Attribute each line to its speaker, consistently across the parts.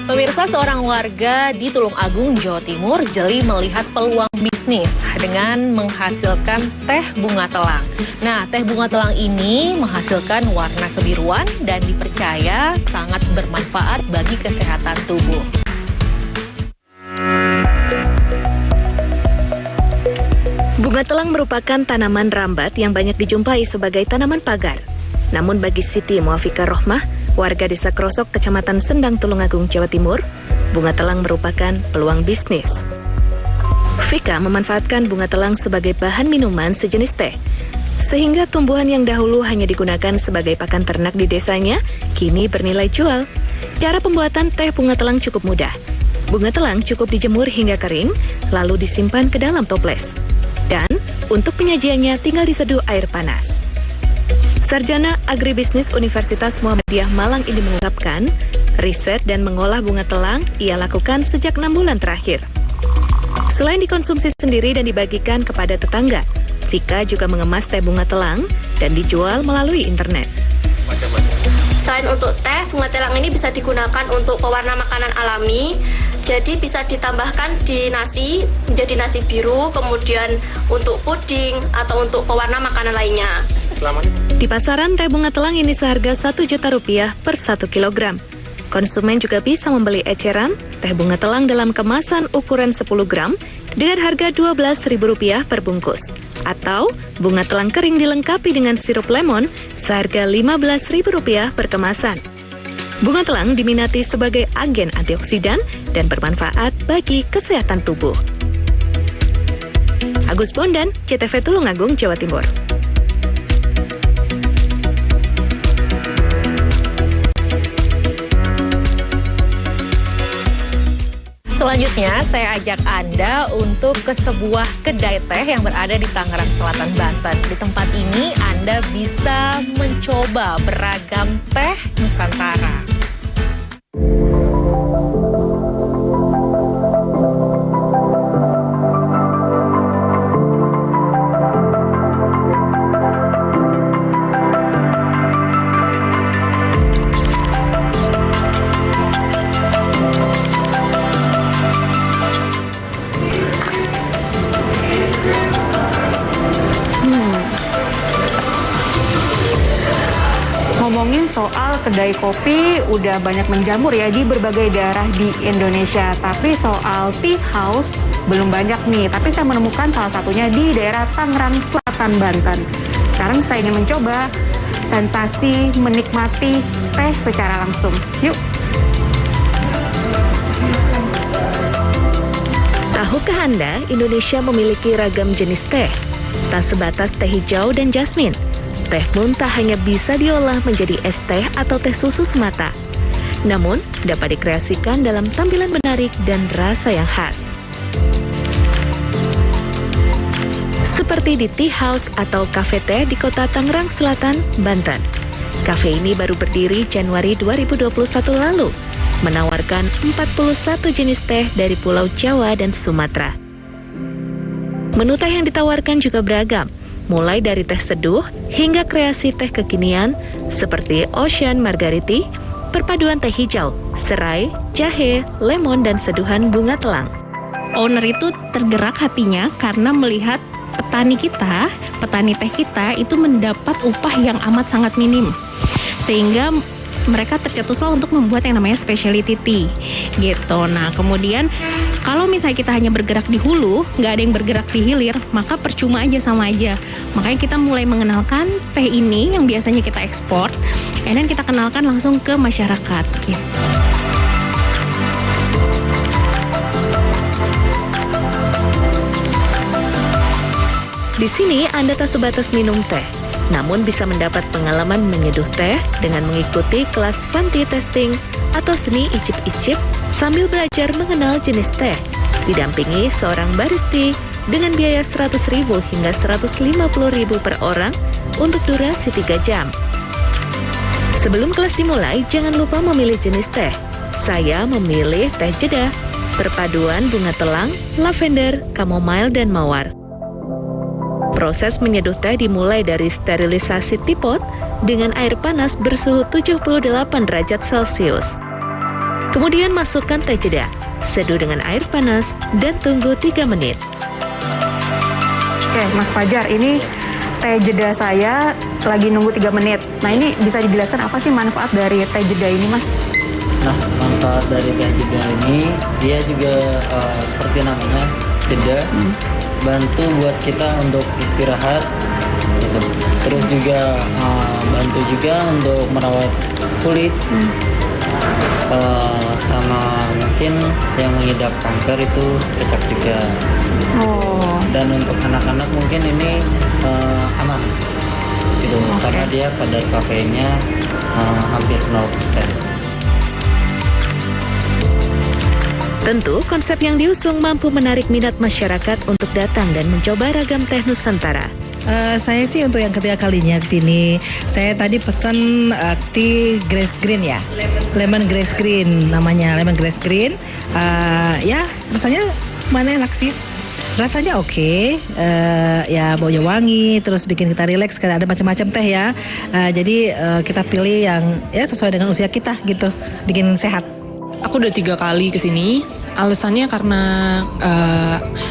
Speaker 1: Pemirsa, seorang warga di Tulung Agung, Jawa Timur jeli melihat peluang bisnis dengan menghasilkan teh bunga telang. Nah, teh bunga telang ini menghasilkan warna kebiruan dan dipercaya sangat bermanfaat bagi kesehatan tubuh.
Speaker 2: Bunga telang merupakan tanaman rambat yang banyak dijumpai sebagai tanaman pagar. Namun bagi Siti Muafika Rohmah, warga Desa Krosok, Kecamatan Sendang, Tulungagung, Jawa Timur, bunga telang merupakan peluang bisnis. Vika memanfaatkan bunga telang sebagai bahan minuman sejenis teh, sehingga tumbuhan yang dahulu hanya digunakan sebagai pakan ternak di desanya, kini bernilai jual. Cara pembuatan teh bunga telang cukup mudah. Bunga telang cukup dijemur hingga kering, lalu disimpan ke dalam toples. Dan untuk penyajiannya tinggal diseduh air panas. Sarjana Agribisnis Universitas Muhammadiyah Malang ini mengungkapkan, riset dan mengolah bunga telang ia lakukan sejak 6 bulan terakhir. Selain dikonsumsi sendiri dan dibagikan kepada tetangga, Vika juga mengemas teh bunga telang dan dijual melalui internet.
Speaker 3: Selain untuk teh, bunga telang ini bisa digunakan untuk pewarna makanan alami. Jadi bisa ditambahkan di nasi, menjadi nasi biru, kemudian untuk puding atau untuk pewarna makanan lainnya.
Speaker 2: Di pasaran, teh bunga telang ini seharga Rp1 juta per 1 kilogram. Konsumen juga bisa membeli eceran teh bunga telang dalam kemasan ukuran 10 gram dengan harga Rp12.000 per bungkus. Atau bunga telang kering dilengkapi dengan sirup lemon seharga Rp15.000 per kemasan. Bunga telang diminati sebagai agen antioksidan dan bermanfaat bagi kesehatan tubuh. Agus Bondan, CTV Tulungagung, Jawa Timur.
Speaker 1: Selanjutnya, saya ajak Anda untuk ke sebuah kedai teh yang berada di Tangerang Selatan, Banten. Di tempat ini, Anda bisa mencoba beragam teh Nusantara.
Speaker 4: Ngomongin soal kedai kopi, udah banyak menjamur ya di berbagai daerah di Indonesia. Tapi soal tea house belum banyak nih. Tapi saya menemukan salah satunya di daerah Tangerang Selatan, Banten. Sekarang saya ingin mencoba sensasi menikmati teh secara langsung. Yuk!
Speaker 2: Tahukah Anda, Indonesia memiliki ragam jenis teh? Tak sebatas teh hijau dan jasmin. Teh pun tak hanya bisa diolah menjadi es teh atau teh susu semata, namun dapat dikreasikan dalam tampilan menarik dan rasa yang khas. Seperti di Tea House atau kafe teh di kota Tangerang Selatan, Banten. Kafe ini baru berdiri Januari 2021 lalu, menawarkan 41 jenis teh dari Pulau Jawa dan Sumatera. Menu teh yang ditawarkan juga beragam, mulai dari teh seduh hingga kreasi teh kekinian seperti Ocean Margariti, perpaduan teh hijau, serai, jahe, lemon, dan seduhan bunga telang.
Speaker 5: Owner itu tergerak hatinya karena melihat petani teh kita itu mendapat upah yang amat sangat minim. Sehingga mereka tercetuslah untuk membuat yang namanya specialty tea gitu. Nah, kemudian kalau misalnya kita hanya bergerak di hulu, nggak ada yang bergerak di hilir, maka percuma aja, sama aja. Makanya kita mulai mengenalkan teh ini yang biasanya kita ekspor, dan kita kenalkan langsung ke masyarakat gitu.
Speaker 2: Di sini Anda tak sebatas minum teh, namun bisa mendapat pengalaman menyeduh teh dengan mengikuti kelas fanti testing atau seni icip-icip sambil belajar mengenal jenis teh, didampingi seorang baristi dengan biaya Rp100.000 hingga Rp150.000 per orang untuk durasi 3 jam. Sebelum kelas dimulai, jangan lupa memilih jenis teh. Saya memilih teh Jeddah, perpaduan bunga telang, lavender, chamomile, dan mawar. Proses menyeduh teh dimulai dari sterilisasi teapot dengan air panas bersuhu 78 derajat Celcius. Kemudian masukkan teh jeda, seduh dengan air panas, dan tunggu 3 menit.
Speaker 4: Oke, Mas Fajar, ini teh jeda saya lagi nunggu 3 menit. Nah, ini bisa dijelaskan apa sih manfaat dari teh jeda ini, Mas?
Speaker 6: Nah, manfaat dari teh jeda ini, dia juga seperti namanya, jeda, bantu buat kita untuk istirahat, gitu. Terus juga bantu juga untuk merawat kulit, sama mungkin yang mengidap kanker itu cocok juga. Dan untuk anak-anak mungkin ini aman, gitu, karena dia kadar kafeinnya hampir 0%.
Speaker 2: Tentu, konsep yang diusung mampu menarik minat masyarakat untuk datang dan mencoba ragam teh Nusantara.
Speaker 7: Saya sih untuk yang ketiga kalinya ke sini. Saya tadi pesan tea grass green ya. Lemon grass green namanya, lemon grass green. Ya, rasanya mana enak sih. Rasanya oke, ya baunya wangi, terus bikin kita rileks karena ada macam-macam teh ya. Jadi kita pilih yang ya sesuai dengan usia kita gitu, bikin sehat.
Speaker 8: Aku udah 3 kali kesini. Alasannya karena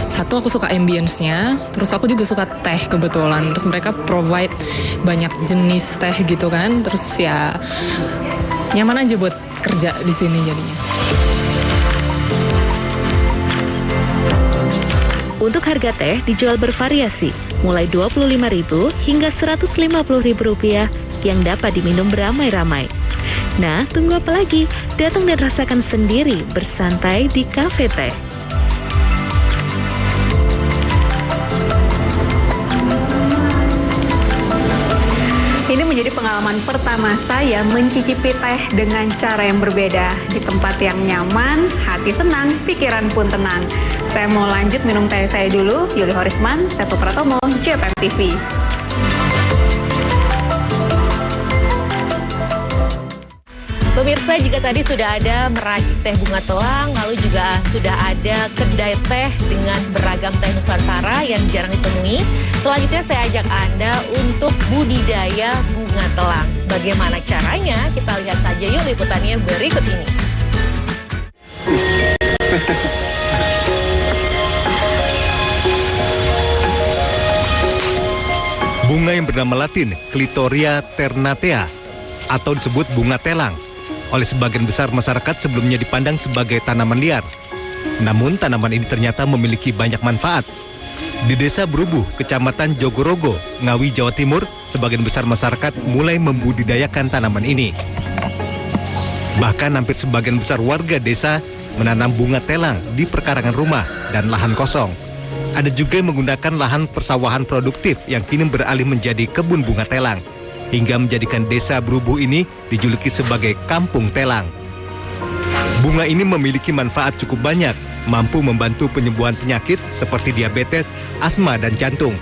Speaker 8: satu aku suka ambience-nya, terus aku juga suka teh kebetulan. Terus mereka provide banyak jenis teh gitu kan. Terus ya nyaman aja buat kerja di sini jadinya.
Speaker 2: Untuk harga teh dijual bervariasi, mulai Rp25.000 hingga Rp150.000 yang dapat diminum beramai-ramai. Nah, tunggu apa lagi? Datang dan rasakan sendiri bersantai di kafe teh.
Speaker 4: Ini menjadi pengalaman pertama saya mencicipi teh dengan cara yang berbeda. Di tempat yang nyaman, hati senang, pikiran pun tenang. Saya mau lanjut minum teh saya dulu. Yuli Horisman, Seto Pratomo, JPM TV.
Speaker 1: Pemirsa, jika tadi sudah ada meracik teh bunga telang, lalu juga sudah ada kedai teh dengan beragam teh Nusantara yang jarang ditemui, selanjutnya saya ajak Anda untuk budidaya bunga telang. Bagaimana caranya? Kita lihat saja yuk liputannya berikut ini.
Speaker 9: Bunga yang bernama Latin Clitoria ternatea atau disebut bunga telang oleh sebagian besar masyarakat sebelumnya dipandang sebagai tanaman liar. Namun tanaman ini ternyata memiliki banyak manfaat. Di Desa Brubuh, Kecamatan Jogorogo, Ngawi, Jawa Timur, sebagian besar masyarakat mulai membudidayakan tanaman ini. Bahkan hampir sebagian besar warga desa menanam bunga telang di perkarangan rumah dan lahan kosong. Ada juga yang menggunakan lahan persawahan produktif yang kini beralih menjadi kebun bunga telang, hingga menjadikan Desa Brubuh ini dijuluki sebagai Kampung Telang. Bunga ini memiliki manfaat cukup banyak, mampu membantu penyembuhan penyakit seperti diabetes, asma, dan jantung.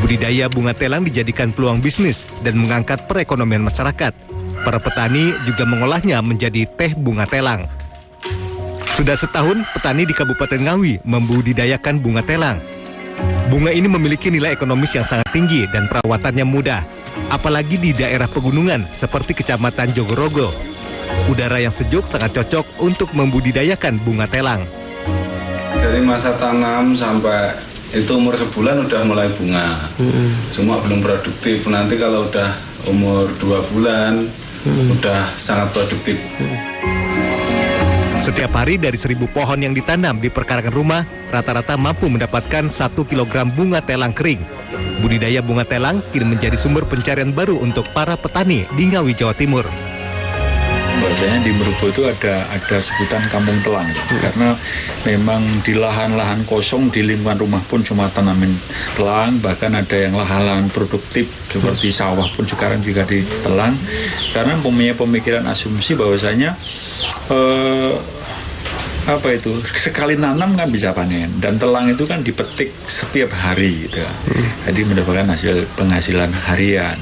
Speaker 9: Budidaya bunga telang dijadikan peluang bisnis dan mengangkat perekonomian masyarakat. Para petani juga mengolahnya menjadi teh bunga telang. Sudah setahun, petani di Kabupaten Ngawi membudidayakan bunga telang. Bunga ini memiliki nilai ekonomis yang sangat tinggi dan perawatannya mudah, apalagi di daerah pegunungan seperti Kecamatan Jogorogo. Udara yang sejuk sangat cocok untuk membudidayakan bunga telang.
Speaker 10: Dari masa tanam sampai itu umur sebulan udah mulai bunga. Cuma belum produktif. Nanti kalau udah umur 2 bulan udah sangat produktif.
Speaker 9: Setiap hari dari 1.000 pohon yang ditanam di perkarangan rumah, rata-rata mampu mendapatkan 1 kilogram bunga telang kering. Budidaya bunga telang kini menjadi sumber pencarian baru untuk para petani di Ngawi, Jawa Timur.
Speaker 11: Bahwasanya di Merubo itu ada sebutan kampung telang, karena memang di lahan-lahan kosong di lingkungan rumah pun cuma tanaman telang, bahkan ada yang lahan-lahan produktif seperti sawah pun sekarang juga di telang, karena punya pemikiran asumsi bahwasanya sekali nanam kan bisa panen, dan telang itu kan dipetik setiap hari gitu. Jadi mendapatkan hasil penghasilan harian.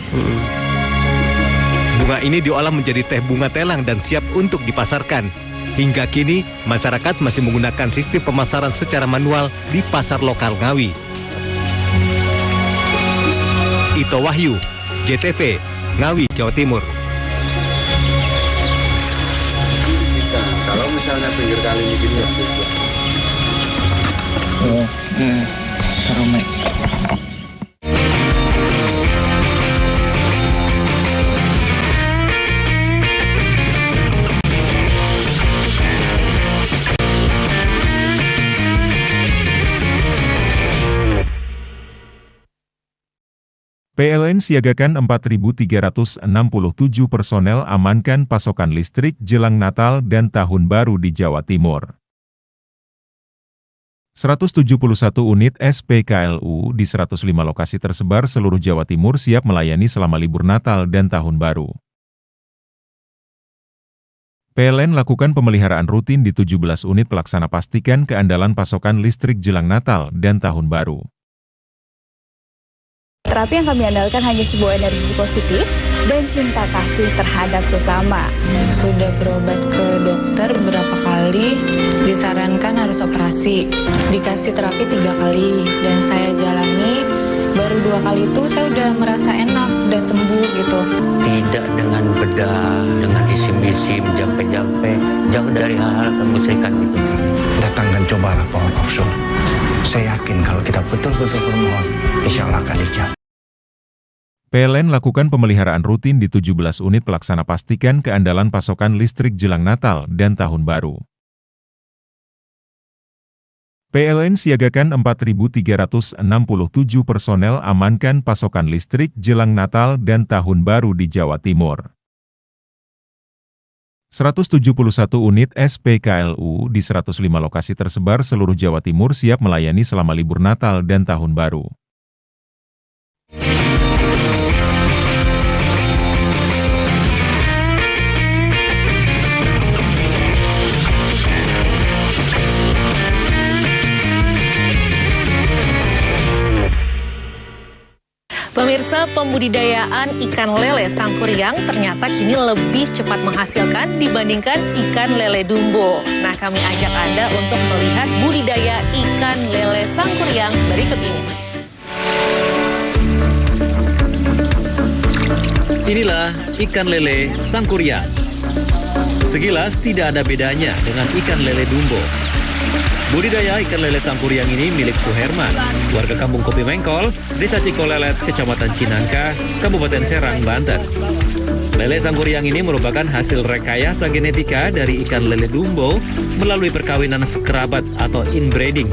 Speaker 9: Bunga ini diolah menjadi teh bunga telang dan siap untuk dipasarkan. Hingga kini, masyarakat masih menggunakan sistem pemasaran secara manual di pasar lokal Ngawi. Ito Wahyu, JTV, Ngawi, Jawa Timur.
Speaker 10: Kalau
Speaker 12: misalnya pinggir kali ini gini ya.
Speaker 6: Taruh mic.
Speaker 13: PLN siagakan 4.367 personel amankan pasokan listrik jelang Natal dan Tahun Baru di Jawa Timur. 171 unit SPKLU di 105 lokasi tersebar seluruh Jawa Timur siap melayani selama libur Natal dan Tahun Baru. PLN lakukan pemeliharaan rutin di 17 unit pelaksana pastikan keandalan pasokan listrik jelang Natal dan Tahun Baru.
Speaker 14: Terapi yang kami andalkan hanya sebuah energi positif dan cinta kasih terhadap sesama.
Speaker 8: Sudah berobat ke dokter beberapa kali, disarankan harus operasi. Dikasih terapi 3 kali, dan saya jalani, baru 2 kali itu saya udah merasa enak, udah sembuh gitu.
Speaker 15: Tidak dengan bedah, dengan isim-isim, jampe-jampe, jauh dari hal-hal kemusyrikan gitu.
Speaker 16: Datang dan cobalah power offshore. Saya yakin kalau kita betul-betul bermohon, insya Allah akan dijawab.
Speaker 13: PLN lakukan pemeliharaan rutin di 17 unit pelaksana pastikan keandalan pasokan listrik jelang Natal dan Tahun Baru. PLN siagakan 4.367 personel amankan pasokan listrik jelang Natal dan Tahun Baru di Jawa Timur. 171 unit SPKLU di 105 lokasi tersebar seluruh Jawa Timur siap melayani selama libur Natal dan Tahun Baru.
Speaker 1: Pemirsa, pembudidayaan ikan lele Sangkuriang ternyata kini lebih cepat menghasilkan dibandingkan ikan lele Dumbo. Nah, kami ajak Anda untuk melihat budidaya ikan lele Sangkuriang berikut ini.
Speaker 17: Inilah ikan lele Sangkuriang. Sekilas tidak ada bedanya dengan ikan lele Dumbo. Budidaya ikan lele Sangkuriang ini milik Suherman, warga Kampung Kopi Mengkol, Desa Cikolelet, Kecamatan Cinangka, Kabupaten Serang, Banten. Lele Sangkuriang ini merupakan hasil rekayasa genetika dari ikan lele Dumbo melalui perkawinan sekerabat atau inbreeding.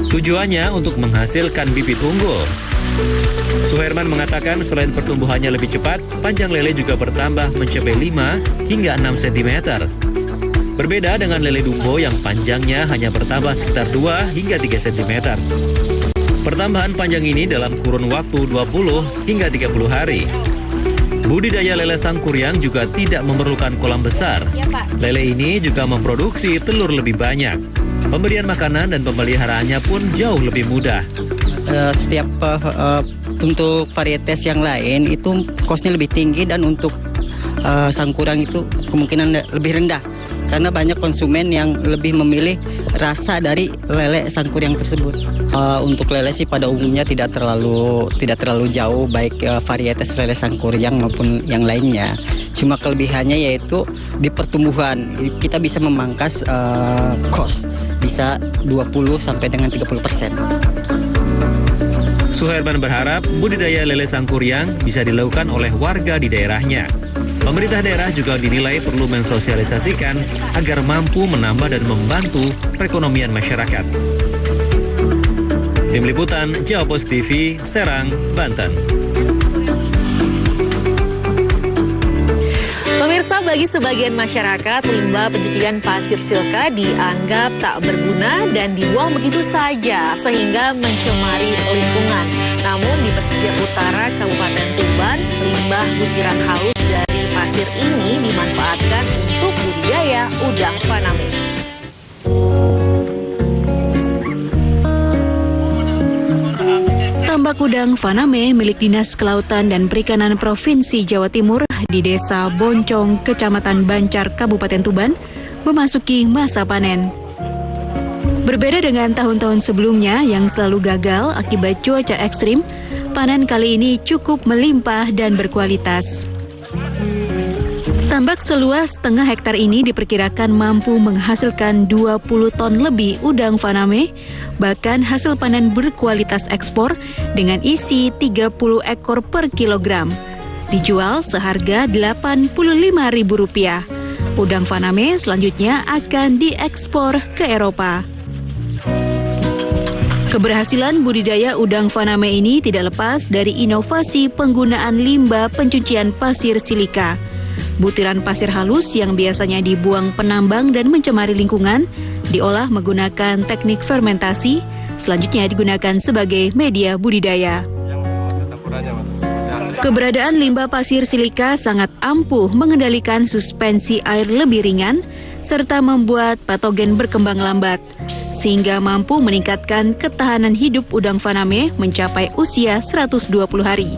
Speaker 17: Tujuannya untuk menghasilkan bibit unggul. Suherman mengatakan selain pertumbuhannya lebih cepat, panjang lele juga bertambah mencapai 5 hingga 6 cm. Berbeda dengan lele Dumbo yang panjangnya hanya bertambah sekitar 2 hingga 3 cm. Pertambahan panjang ini dalam kurun waktu 20 hingga 30 hari. Budidaya lele Sangkuriang juga tidak memerlukan kolam besar. Lele ini juga memproduksi telur lebih banyak. Pemberian makanan dan pemeliharaannya pun jauh lebih mudah.
Speaker 18: Setiap untuk varietas yang lain itu kosnya lebih tinggi, dan untuk Sangkuriang itu kemungkinan lebih rendah. Karena banyak konsumen yang lebih memilih rasa dari lele Sangkuriang tersebut. Untuk lele sih pada umumnya tidak terlalu jauh, baik varietas lele Sangkuriang maupun yang lainnya. Cuma kelebihannya yaitu di pertumbuhan kita bisa memangkas cost bisa 20 sampai dengan 30%.
Speaker 17: Suherman berharap budidaya lele Sangkuriang bisa dilakukan oleh warga di daerahnya. Pemerintah daerah juga dinilai perlu mensosialisasikan agar mampu menambah dan membantu perekonomian masyarakat. Tim Liputan Jawa Post TV, Serang, Banten.
Speaker 1: Pemirsa, bagi sebagian masyarakat, limbah pencucian pasir silka dianggap tak berguna dan dibuang begitu saja sehingga mencemari lingkungan. Namun di pesisir utara Kabupaten Tuban, limbah butiran halus dari pasir ini dimanfaatkan untuk budidaya udang faname.
Speaker 19: Tambak udang faname milik Dinas Kelautan dan Perikanan Provinsi Jawa Timur di Desa Boncong, Kecamatan Bancar, Kabupaten Tuban, memasuki masa panen. Berbeda dengan tahun-tahun sebelumnya yang selalu gagal akibat cuaca ekstrim, panen kali ini cukup melimpah dan berkualitas. Tambak seluas setengah hektar ini diperkirakan mampu menghasilkan 20 ton lebih udang faname, bahkan hasil panen berkualitas ekspor dengan isi 30 ekor per kilogram. Dijual seharga Rp85.000. Udang faname selanjutnya akan diekspor ke Eropa. Keberhasilan budidaya udang faname ini tidak lepas dari inovasi penggunaan limbah pencucian pasir silika. Butiran pasir halus yang biasanya dibuang penambang dan mencemari lingkungan, diolah menggunakan teknik fermentasi, selanjutnya digunakan sebagai media budidaya. Keberadaan limbah pasir silika sangat ampuh mengendalikan suspensi air lebih ringan, serta membuat patogen berkembang lambat, sehingga mampu meningkatkan ketahanan hidup udang faname mencapai usia 120 hari.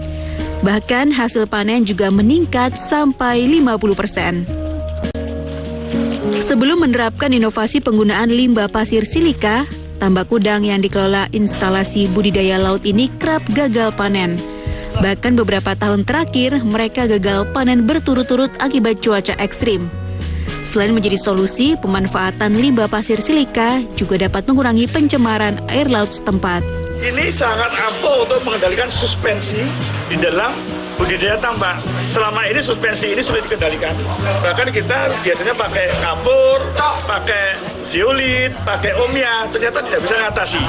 Speaker 19: Bahkan hasil panen juga meningkat sampai 50%. Sebelum menerapkan inovasi penggunaan limbah pasir silika, tambak udang yang dikelola instalasi budidaya laut ini kerap gagal panen. Bahkan beberapa tahun terakhir, mereka gagal panen berturut-turut akibat cuaca ekstrim. Selain menjadi solusi, pemanfaatan limbah pasir silika juga dapat mengurangi pencemaran air laut setempat.
Speaker 12: Ini sangat ampuh untuk mengendalikan suspensi di dalam budidaya tambak. Selama ini suspensi ini sulit dikendalikan. Bahkan kita biasanya pakai kapur, pakai zeolit, pakai omia, ternyata tidak bisa mengatasi.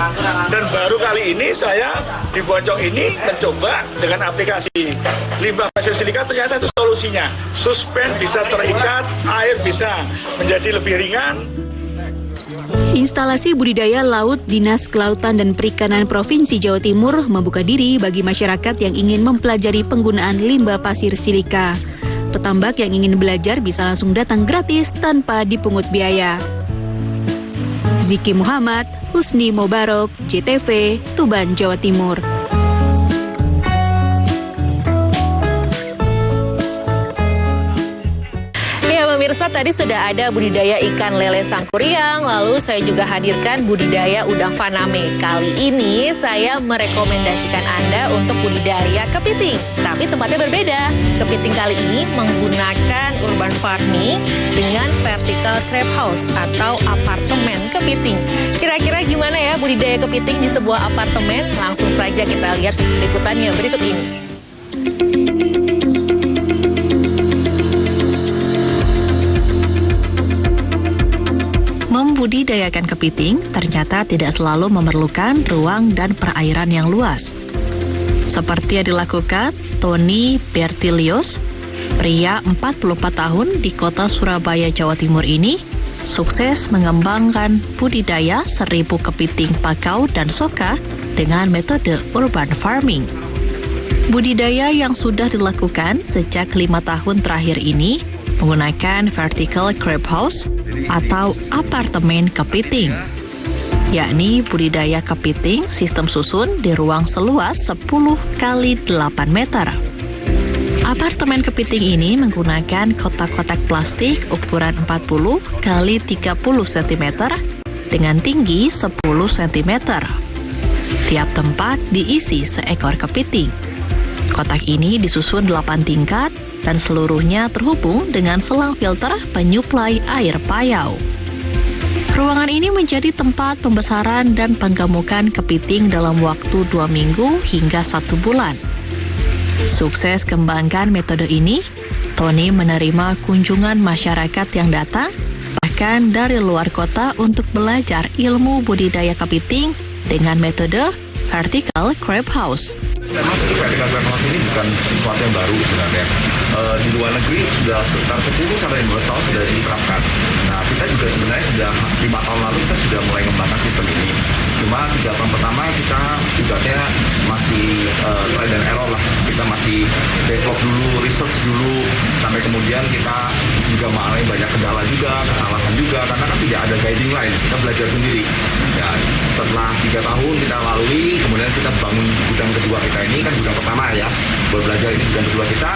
Speaker 12: Dan baru kali ini saya di Boncong ini mencoba dengan aplikasi limbah pasir silika, ternyata itu solusinya. Suspen bisa terikat, air bisa menjadi lebih ringan.
Speaker 19: Instalasi budidaya laut Dinas Kelautan dan Perikanan Provinsi Jawa Timur membuka diri bagi masyarakat yang ingin mempelajari penggunaan limbah pasir silika. Petambak yang ingin belajar bisa langsung datang gratis tanpa dipungut biaya. Ziki Muhammad, Husni Mobarok, JTV, Tuban, Jawa Timur.
Speaker 1: Pemirsa, tadi sudah ada budidaya ikan lele sangkuriang, lalu saya juga hadirkan budidaya udang faname. Kali ini saya merekomendasikan Anda untuk budidaya kepiting, tapi tempatnya berbeda. Kepiting kali ini menggunakan urban farming dengan vertical crab house atau apartemen kepiting. Kira-kira gimana ya budidaya kepiting di sebuah apartemen? Langsung saja kita lihat liputannya berikut ini.
Speaker 20: Membudidayakan kepiting ternyata tidak selalu memerlukan ruang dan perairan yang luas. Seperti yang dilakukan Tony Bertilios, pria 44 tahun di kota Surabaya, Jawa Timur ini, sukses mengembangkan budidaya 1.000 kepiting pakau dan soka dengan metode urban farming. Budidaya yang sudah dilakukan sejak 5 tahun terakhir ini menggunakan vertical crab house atau apartemen kepiting, yakni budidaya kepiting sistem susun di ruang seluas 10 kali 8 meter. Apartemen kepiting ini menggunakan kotak-kotak plastik ukuran 40 kali 30 cm dengan tinggi 10 cm. Tiap tempat diisi seekor kepiting. Kotak ini disusun 8 tingkat dan seluruhnya terhubung dengan selang filter penyuplai air payau. Ruangan ini menjadi tempat pembesaran dan penggemukan kepiting dalam waktu 2 minggu hingga 1 bulan. Sukses kembangkan metode ini, Tony menerima kunjungan masyarakat yang datang, bahkan dari luar kota untuk belajar ilmu budidaya kepiting dengan metode vertical crab house.
Speaker 21: Memang vertical crab house ini bukan sesuatu yang baru sebenarnya. Di luar negeri sudah sekitar 10-15 tahun sudah diterapkan. Nah, kita juga sebenarnya sudah 5 tahun lalu kita sudah mulai mengembangkan sistem ini. Cuma 3 tahun pertama kita ibaratnya masih try and error lah. Kita masih develop dulu, research dulu, sampai kemudian kita juga mengalami banyak kendala juga, kesalahan juga, karena kan tidak ada guiding line. Kita belajar sendiri. Ya, setelah 3 tahun kita lalui, kemudian kita bangun gudang kedua kita ini kan gudang pertama ya. Buat belajar ini gudang kedua kita.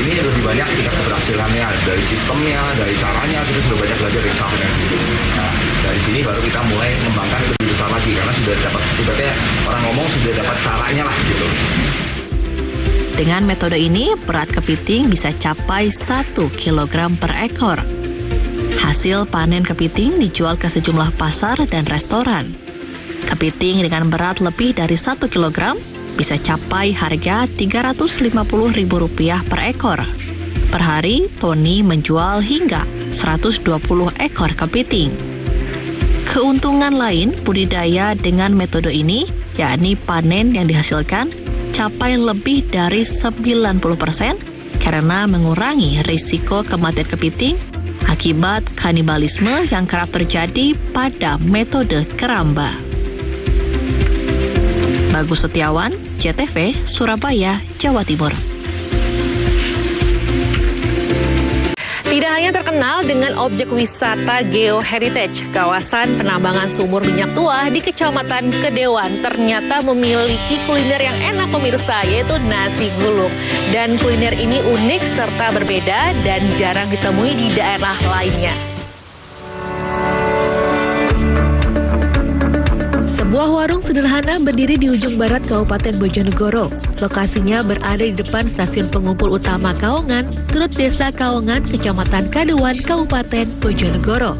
Speaker 21: Ini lebih banyak tingkat keberhasilannya dari sistemnya, dari caranya, kita sudah banyak belajar dari sama dengan itu. Nah, dari sini baru kita mulai mengembangkan lebih besar lagi karena sudah dapat, ibaratnya orang ngomong sudah dapat caranya lah gitu.
Speaker 20: Dengan metode ini, berat kepiting bisa capai 1 kg per ekor. Hasil panen kepiting dijual ke sejumlah pasar dan restoran. Kepiting dengan berat lebih dari 1 kg bisa capai harga Rp350.000 per ekor. Per hari, Tony menjual hingga 120 ekor kepiting. Keuntungan lain budidaya dengan metode ini, yakni panen yang dihasilkan capai lebih dari 90% karena mengurangi risiko kematian kepiting akibat kanibalisme yang kerap terjadi pada metode keramba. Bagus Setiawan, JTV, Surabaya, Jawa Timur.
Speaker 1: Tidak hanya terkenal dengan objek wisata geoheritage, kawasan penambangan sumur minyak tua di Kecamatan Kedewan ternyata memiliki kuliner yang enak pemirsa, yaitu nasi gulung. Dan kuliner ini unik serta berbeda dan jarang ditemui di daerah lainnya.
Speaker 2: Sebuah warung sederhana berdiri di ujung barat Kabupaten Bojonegoro. Lokasinya berada di depan stasiun pengumpul utama Kaongan, turut Desa Kaongan, Kecamatan Kadewan, Kabupaten Bojonegoro.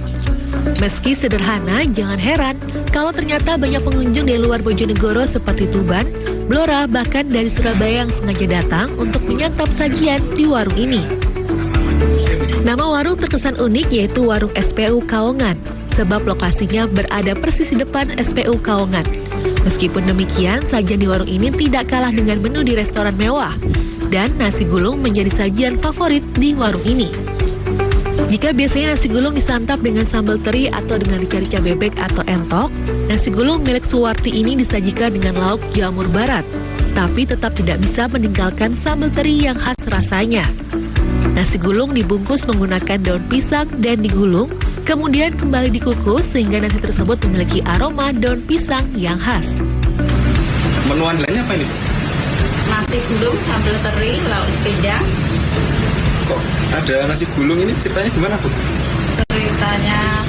Speaker 2: Meski sederhana, jangan heran kalau ternyata banyak pengunjung dari luar Bojonegoro seperti Tuban, Blora, bahkan dari Surabaya yang sengaja datang untuk menyantap sajian di warung ini. Nama warung terkesan unik yaitu Warung SPU Kaongan, sebab lokasinya berada persis di depan SPU Kaongan. Meskipun demikian, sajian di warung ini tidak kalah dengan menu di restoran mewah, dan nasi gulung menjadi sajian favorit di warung ini. Jika biasanya nasi gulung disantap dengan sambal teri atau dengan rica-rica bebek atau entok, nasi gulung milik Suwarti ini disajikan dengan lauk jamur barat, tapi tetap tidak bisa meninggalkan sambal teri yang khas rasanya. Nasi gulung dibungkus menggunakan daun pisang dan digulung, kemudian kembali dikukus sehingga nasi tersebut memiliki aroma daun pisang yang khas.
Speaker 3: Menu andalannya apa ini?
Speaker 22: Nasi gulung, sambal teri, lauk pejang.
Speaker 3: Kok ada nasi gulung ini, ceritanya gimana Bu?
Speaker 22: Ceritanya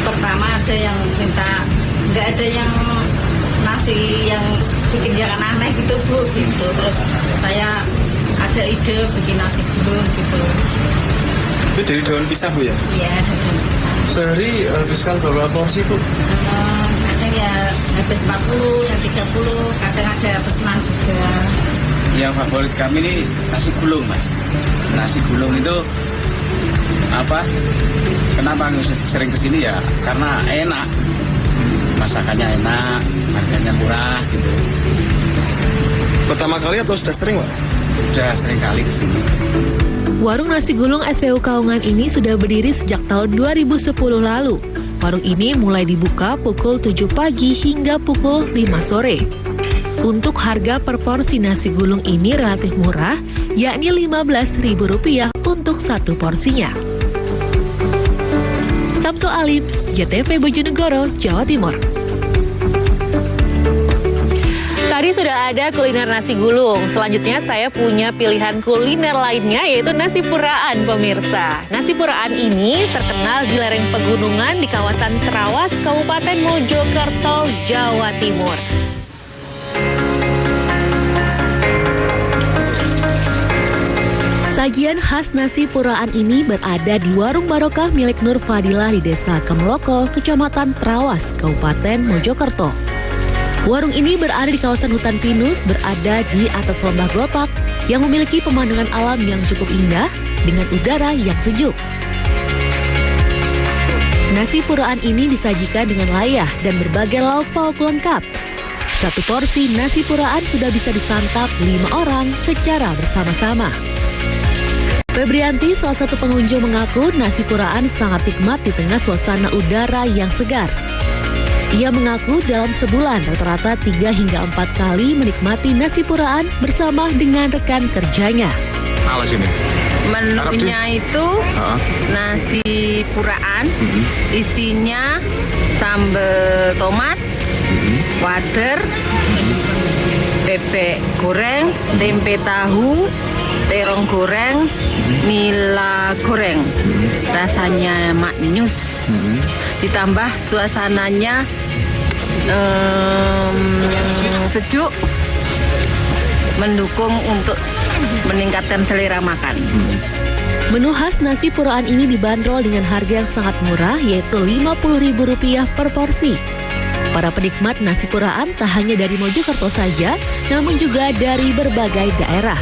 Speaker 22: pertama ada yang minta, nggak ada yang nasi yang bikin jangan aneh gitu Bu, gitu. Terus saya ada ide bikin nasi gulung gitu.
Speaker 3: Itu dari daun pisang Bu ya?
Speaker 22: Iya, dari daun pisang.
Speaker 3: Sehari habiskan berapa porsi Bu?
Speaker 22: Kadang ya habis 40, yang 30, kadang ada pesanan juga.
Speaker 23: Yang favorit kami ini nasi gulung Mas. Nasi gulung itu apa? Kenapa sering kesini ya? Karena enak, masakannya enak, harganya murah gitu.
Speaker 3: Pertama kali atau sudah sering Pak?
Speaker 23: Sudah sering kali kesini.
Speaker 2: Warung nasi gulung SPU Kaongan ini sudah berdiri sejak tahun 2010 lalu. Warung ini mulai dibuka pukul 7 pagi hingga pukul 5 sore. Untuk harga per porsi nasi gulung ini relatif murah, yakni Rp15.000 untuk satu porsinya. Samsul Alim, JTV Bojonegoro, Jawa Timur.
Speaker 1: Tadi sudah ada kuliner nasi gulung. Selanjutnya saya punya pilihan kuliner lainnya yaitu nasi puraan pemirsa. Nasi puraan ini terkenal di lereng pegunungan di kawasan Trawas, Kabupaten Mojokerto, Jawa Timur.
Speaker 2: Sajian khas nasi puraan ini berada di Warung Barokah milik Nur Fadilah di Desa Kemloko, Kecamatan Trawas, Kabupaten Mojokerto. Warung ini berada di kawasan hutan pinus, berada di atas lembah Glotak yang memiliki pemandangan alam yang cukup indah dengan udara yang sejuk. Nasi puraan ini disajikan dengan layah dan berbagai lauk pauk lengkap. Satu porsi nasi puraan sudah bisa disantap 5 orang secara bersama-sama. Febrianti, salah satu pengunjung, mengaku nasi puraan sangat nikmat di tengah suasana udara yang segar. Ia mengaku dalam sebulan rata-rata 3 hingga 4 kali menikmati nasi puraan bersama dengan rekan kerjanya.
Speaker 3: Alas ini.
Speaker 22: Menunya itu nasi puraan, isinya sambal tomat, wader, bebek goreng, tempe tahu, terong goreng, nila goreng. Rasanya maknyus. Ditambah suasananya sejuk,
Speaker 4: mendukung untuk meningkatkan selera makan.
Speaker 1: Menu khas nasi puraan ini dibanderol dengan harga yang sangat murah, yaitu Rp50.000 per porsi. Para penikmat nasi puraan tak hanya dari Mojokerto saja, namun juga dari berbagai daerah.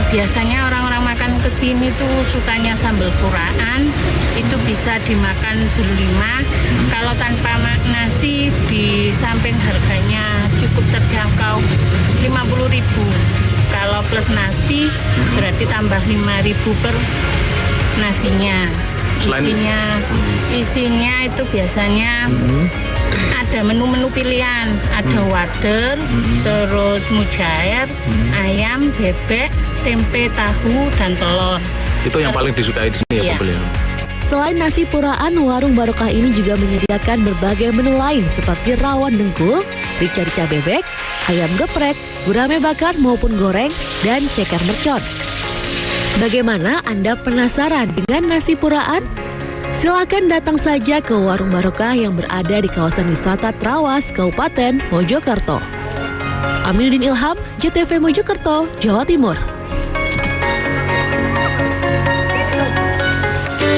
Speaker 5: Biasanya orang-orang makan ke sini tuh sukanya sambal puraan, itu bisa dimakan berlima. Kalau tanpa nasi, di samping harganya cukup terjangkau, Rp50.000. Kalau plus nasi berarti tambah Rp5.000 per nasinya. Isinya itu biasanya ada menu-menu pilihan, ada wader, terus mujair, ayam, bebek, tempe, tahu, dan telur.
Speaker 7: Itu yang paling disukai di sini ya, pembelian.
Speaker 1: Selain nasi puraan, warung barokah ini juga menyediakan berbagai menu lain seperti rawon dengkul, rica-rica bebek, ayam geprek, gurame bakar maupun goreng, dan ceker mercon. Bagaimana Anda penasaran dengan nasi puraan? Silakan datang saja ke warung barokah yang berada di kawasan wisata Trawas, Kabupaten Mojokerto. Aminuddin Ilham, JTV Mojokerto, Jawa Timur.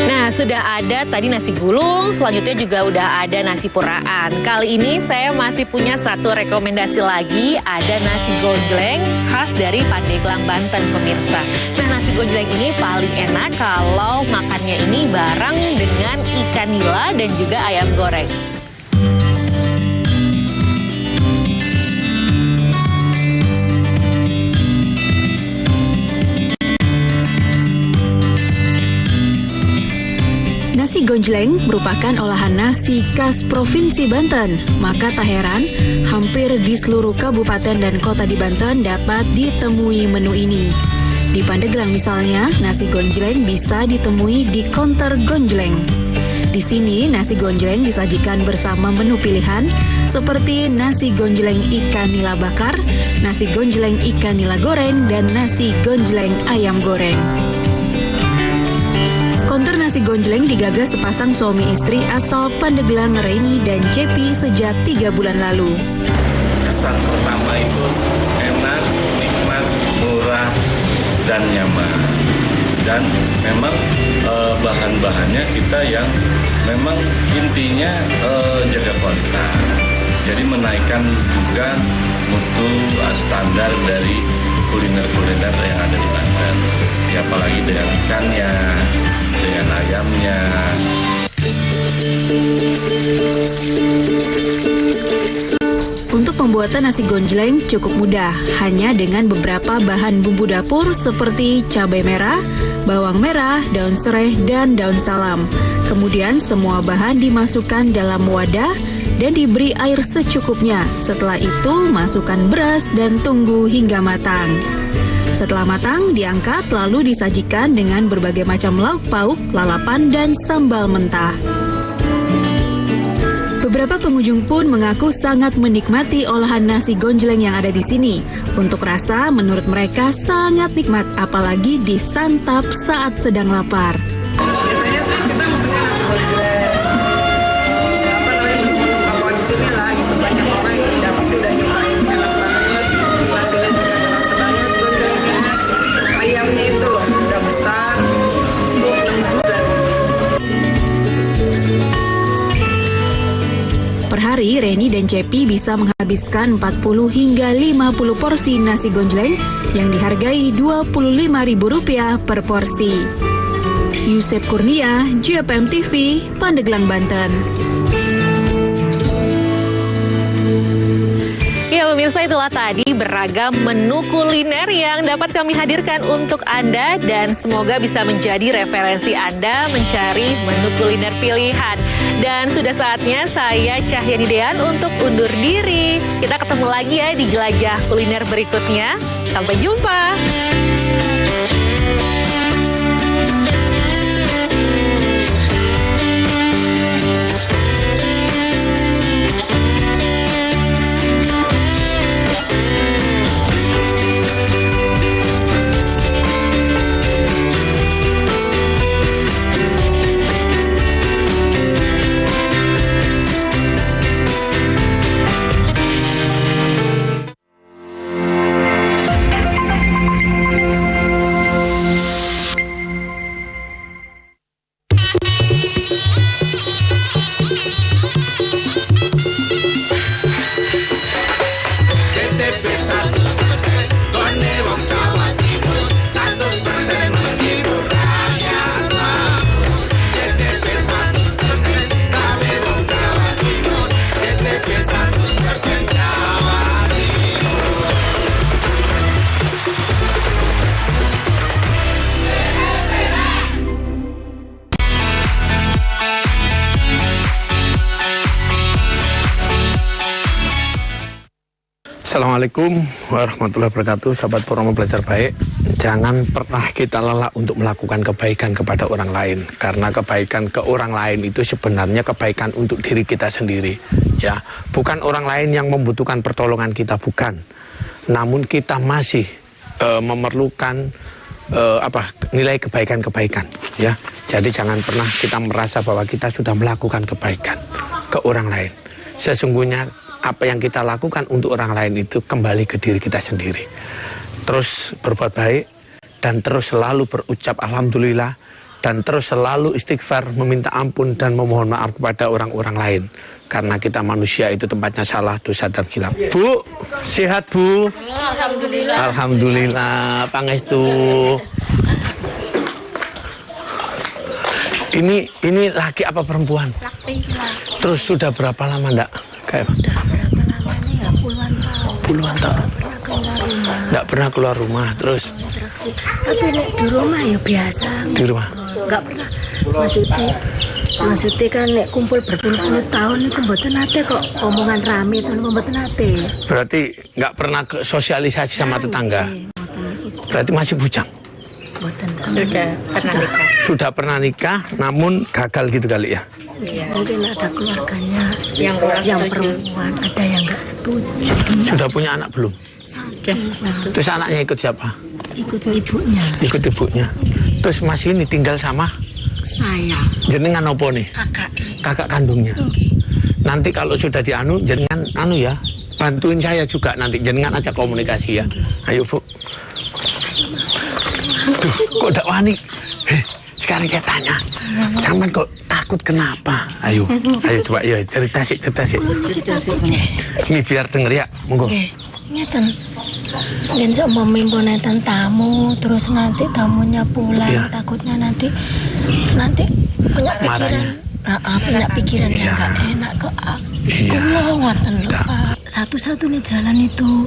Speaker 1: Nah, sudah ada tadi nasi gulung, selanjutnya juga udah ada nasi puraan. Kali ini saya masih punya satu rekomendasi lagi, ada nasi gonjleng khas dari Pandeglang, Banten, pemirsa. Nah, nasi gonjleng ini paling enak kalau makannya ini bareng dengan ikan nila dan juga ayam goreng.
Speaker 19: Nasi gonjleng merupakan olahan nasi khas Provinsi Banten, maka tak heran hampir di seluruh kabupaten dan kota di Banten dapat ditemui menu ini. Di Pandeglang misalnya, nasi gonjleng bisa ditemui di konter gonjleng. Di sini, nasi gonjleng disajikan bersama menu pilihan seperti nasi gonjleng ikan nila bakar, nasi gonjleng ikan nila goreng, dan nasi gonjleng ayam goreng. Konter nasi gonjleng digagas sepasang suami istri asal Pandeglang, Reni dan Cepi sejak 3 bulan lalu.
Speaker 10: Kesan pertama itu enak, nikmat, murah, dan nyaman. Dan memang bahan-bahannya kita yang memang intinya jaga kualitas. Jadi menaikkan juga mutu standar dari kuliner-kuliner yang ada di Banten. Ya, apalagi dengan ikannya, dengan ayamnya.
Speaker 19: Untuk pembuatan nasi gonjleng cukup mudah, hanya dengan beberapa bahan bumbu dapur seperti cabai merah, bawang merah, daun serai, dan daun salam. Kemudian semua bahan dimasukkan dalam wadah dan diberi air secukupnya. Setelah itu masukkan beras dan tunggu hingga matang. Setelah matang, diangkat lalu disajikan dengan berbagai macam lauk pauk, lalapan, dan sambal mentah. Beberapa pengunjung pun mengaku sangat menikmati olahan nasi gonjleng yang ada di sini. Untuk rasa, menurut mereka sangat nikmat, apalagi disantap saat sedang lapar.
Speaker 24: Biasanya sih kita maksudnya nasi gonjleng, menu favorit di sini lah, gitu. Banyak orang yang pasti udah nyobain, enak banget, nasinya juga terasa banget, gonjlengnya, ayamnya itu loh, udah besar, lembut dan
Speaker 19: Per hari, Reni dan Cepi bisa menghabiskan 40 hingga 50 porsi nasi gonjleng yang dihargai Rp25.000 per porsi. Yusef Kurnia, JPM TV, Pandeglang, Banten.
Speaker 1: Ya pemirsa, itulah tadi beragam menu kuliner yang dapat kami hadirkan untuk Anda dan semoga bisa menjadi referensi Anda mencari menu kuliner pilihan. Dan sudah saatnya saya Cahyani Dean untuk undur diri. Kita ketemu lagi ya di jelajah kuliner berikutnya. Sampai jumpa.
Speaker 16: Assalamualaikum warahmatullahi wabarakatuh, sahabat Purnomo Belajar Baik. Jangan pernah kita lelah untuk melakukan kebaikan kepada orang lain, karena kebaikan ke orang lain itu sebenarnya kebaikan untuk diri kita sendiri. Ya, bukan orang lain yang membutuhkan pertolongan kita, bukan. Namun kita masih memerlukan nilai kebaikan-kebaikan. Ya, jadi jangan pernah kita merasa bahwa kita sudah melakukan kebaikan ke orang lain. Sesungguhnya apa yang kita lakukan untuk orang lain itu kembali ke diri kita sendiri. Terus berbuat baik dan terus selalu berucap alhamdulillah dan terus selalu istighfar, meminta ampun dan memohon maaf kepada orang-orang lain. Karena kita manusia itu tempatnya salah, dosa dan khilaf. Bu, sehat Bu?
Speaker 22: Alhamdulillah.
Speaker 16: Alhamdulillah, pangestu. Ini laki apa perempuan?
Speaker 22: Laki.
Speaker 16: Terus sudah berapa lama ndak? Kayak
Speaker 22: Udah berapa lama nih ya? Puluhan tahun.
Speaker 16: Puluhan tahun. Nggak pernah keluar rumah. Terus?
Speaker 22: Interaksi. Tapi di rumah ya biasa.
Speaker 16: Di rumah?
Speaker 22: Nggak pernah. Maksudnya kan nek kumpul berpuluh-puluh tahun itu mboten nate kok omongan rame itu mboten nate.
Speaker 16: Berarti nggak pernah ke sosialisasi sama tetangga. Berarti masih bujang. Sudah pernah nikah, namun gagal gitu kali ya.
Speaker 22: Mungkin ada keluarganya yang perempuan, ada yang nggak setuju.
Speaker 16: Sudah punya anak belum?
Speaker 22: Sudah.
Speaker 16: Terus anaknya ikut siapa?
Speaker 22: Ikut ibunya.
Speaker 16: Ikut ibunya. Terus masih ini tinggal sama?
Speaker 22: Saya.
Speaker 16: Jenengan opo nih? Kakak kandungnya. Nanti kalau sudah dianu, jenengan ya, bantuin saya juga nanti. Jenengan ajak komunikasi ya. Ayo Bu. Duh, kok gak wani? Sekarang saya tanya, sampean kok takut kenapa? Ayo coba ya cerita sih. Ini biar denger ya, monggo.
Speaker 22: Ngeten. Mungkin sama minggu nonton tamu, terus nanti tamunya pulang, takutnya nanti punya pikiran. Punya pikiran yang gak enak ke aku. Ngoten lho, Pak. Satu-satunya jalan itu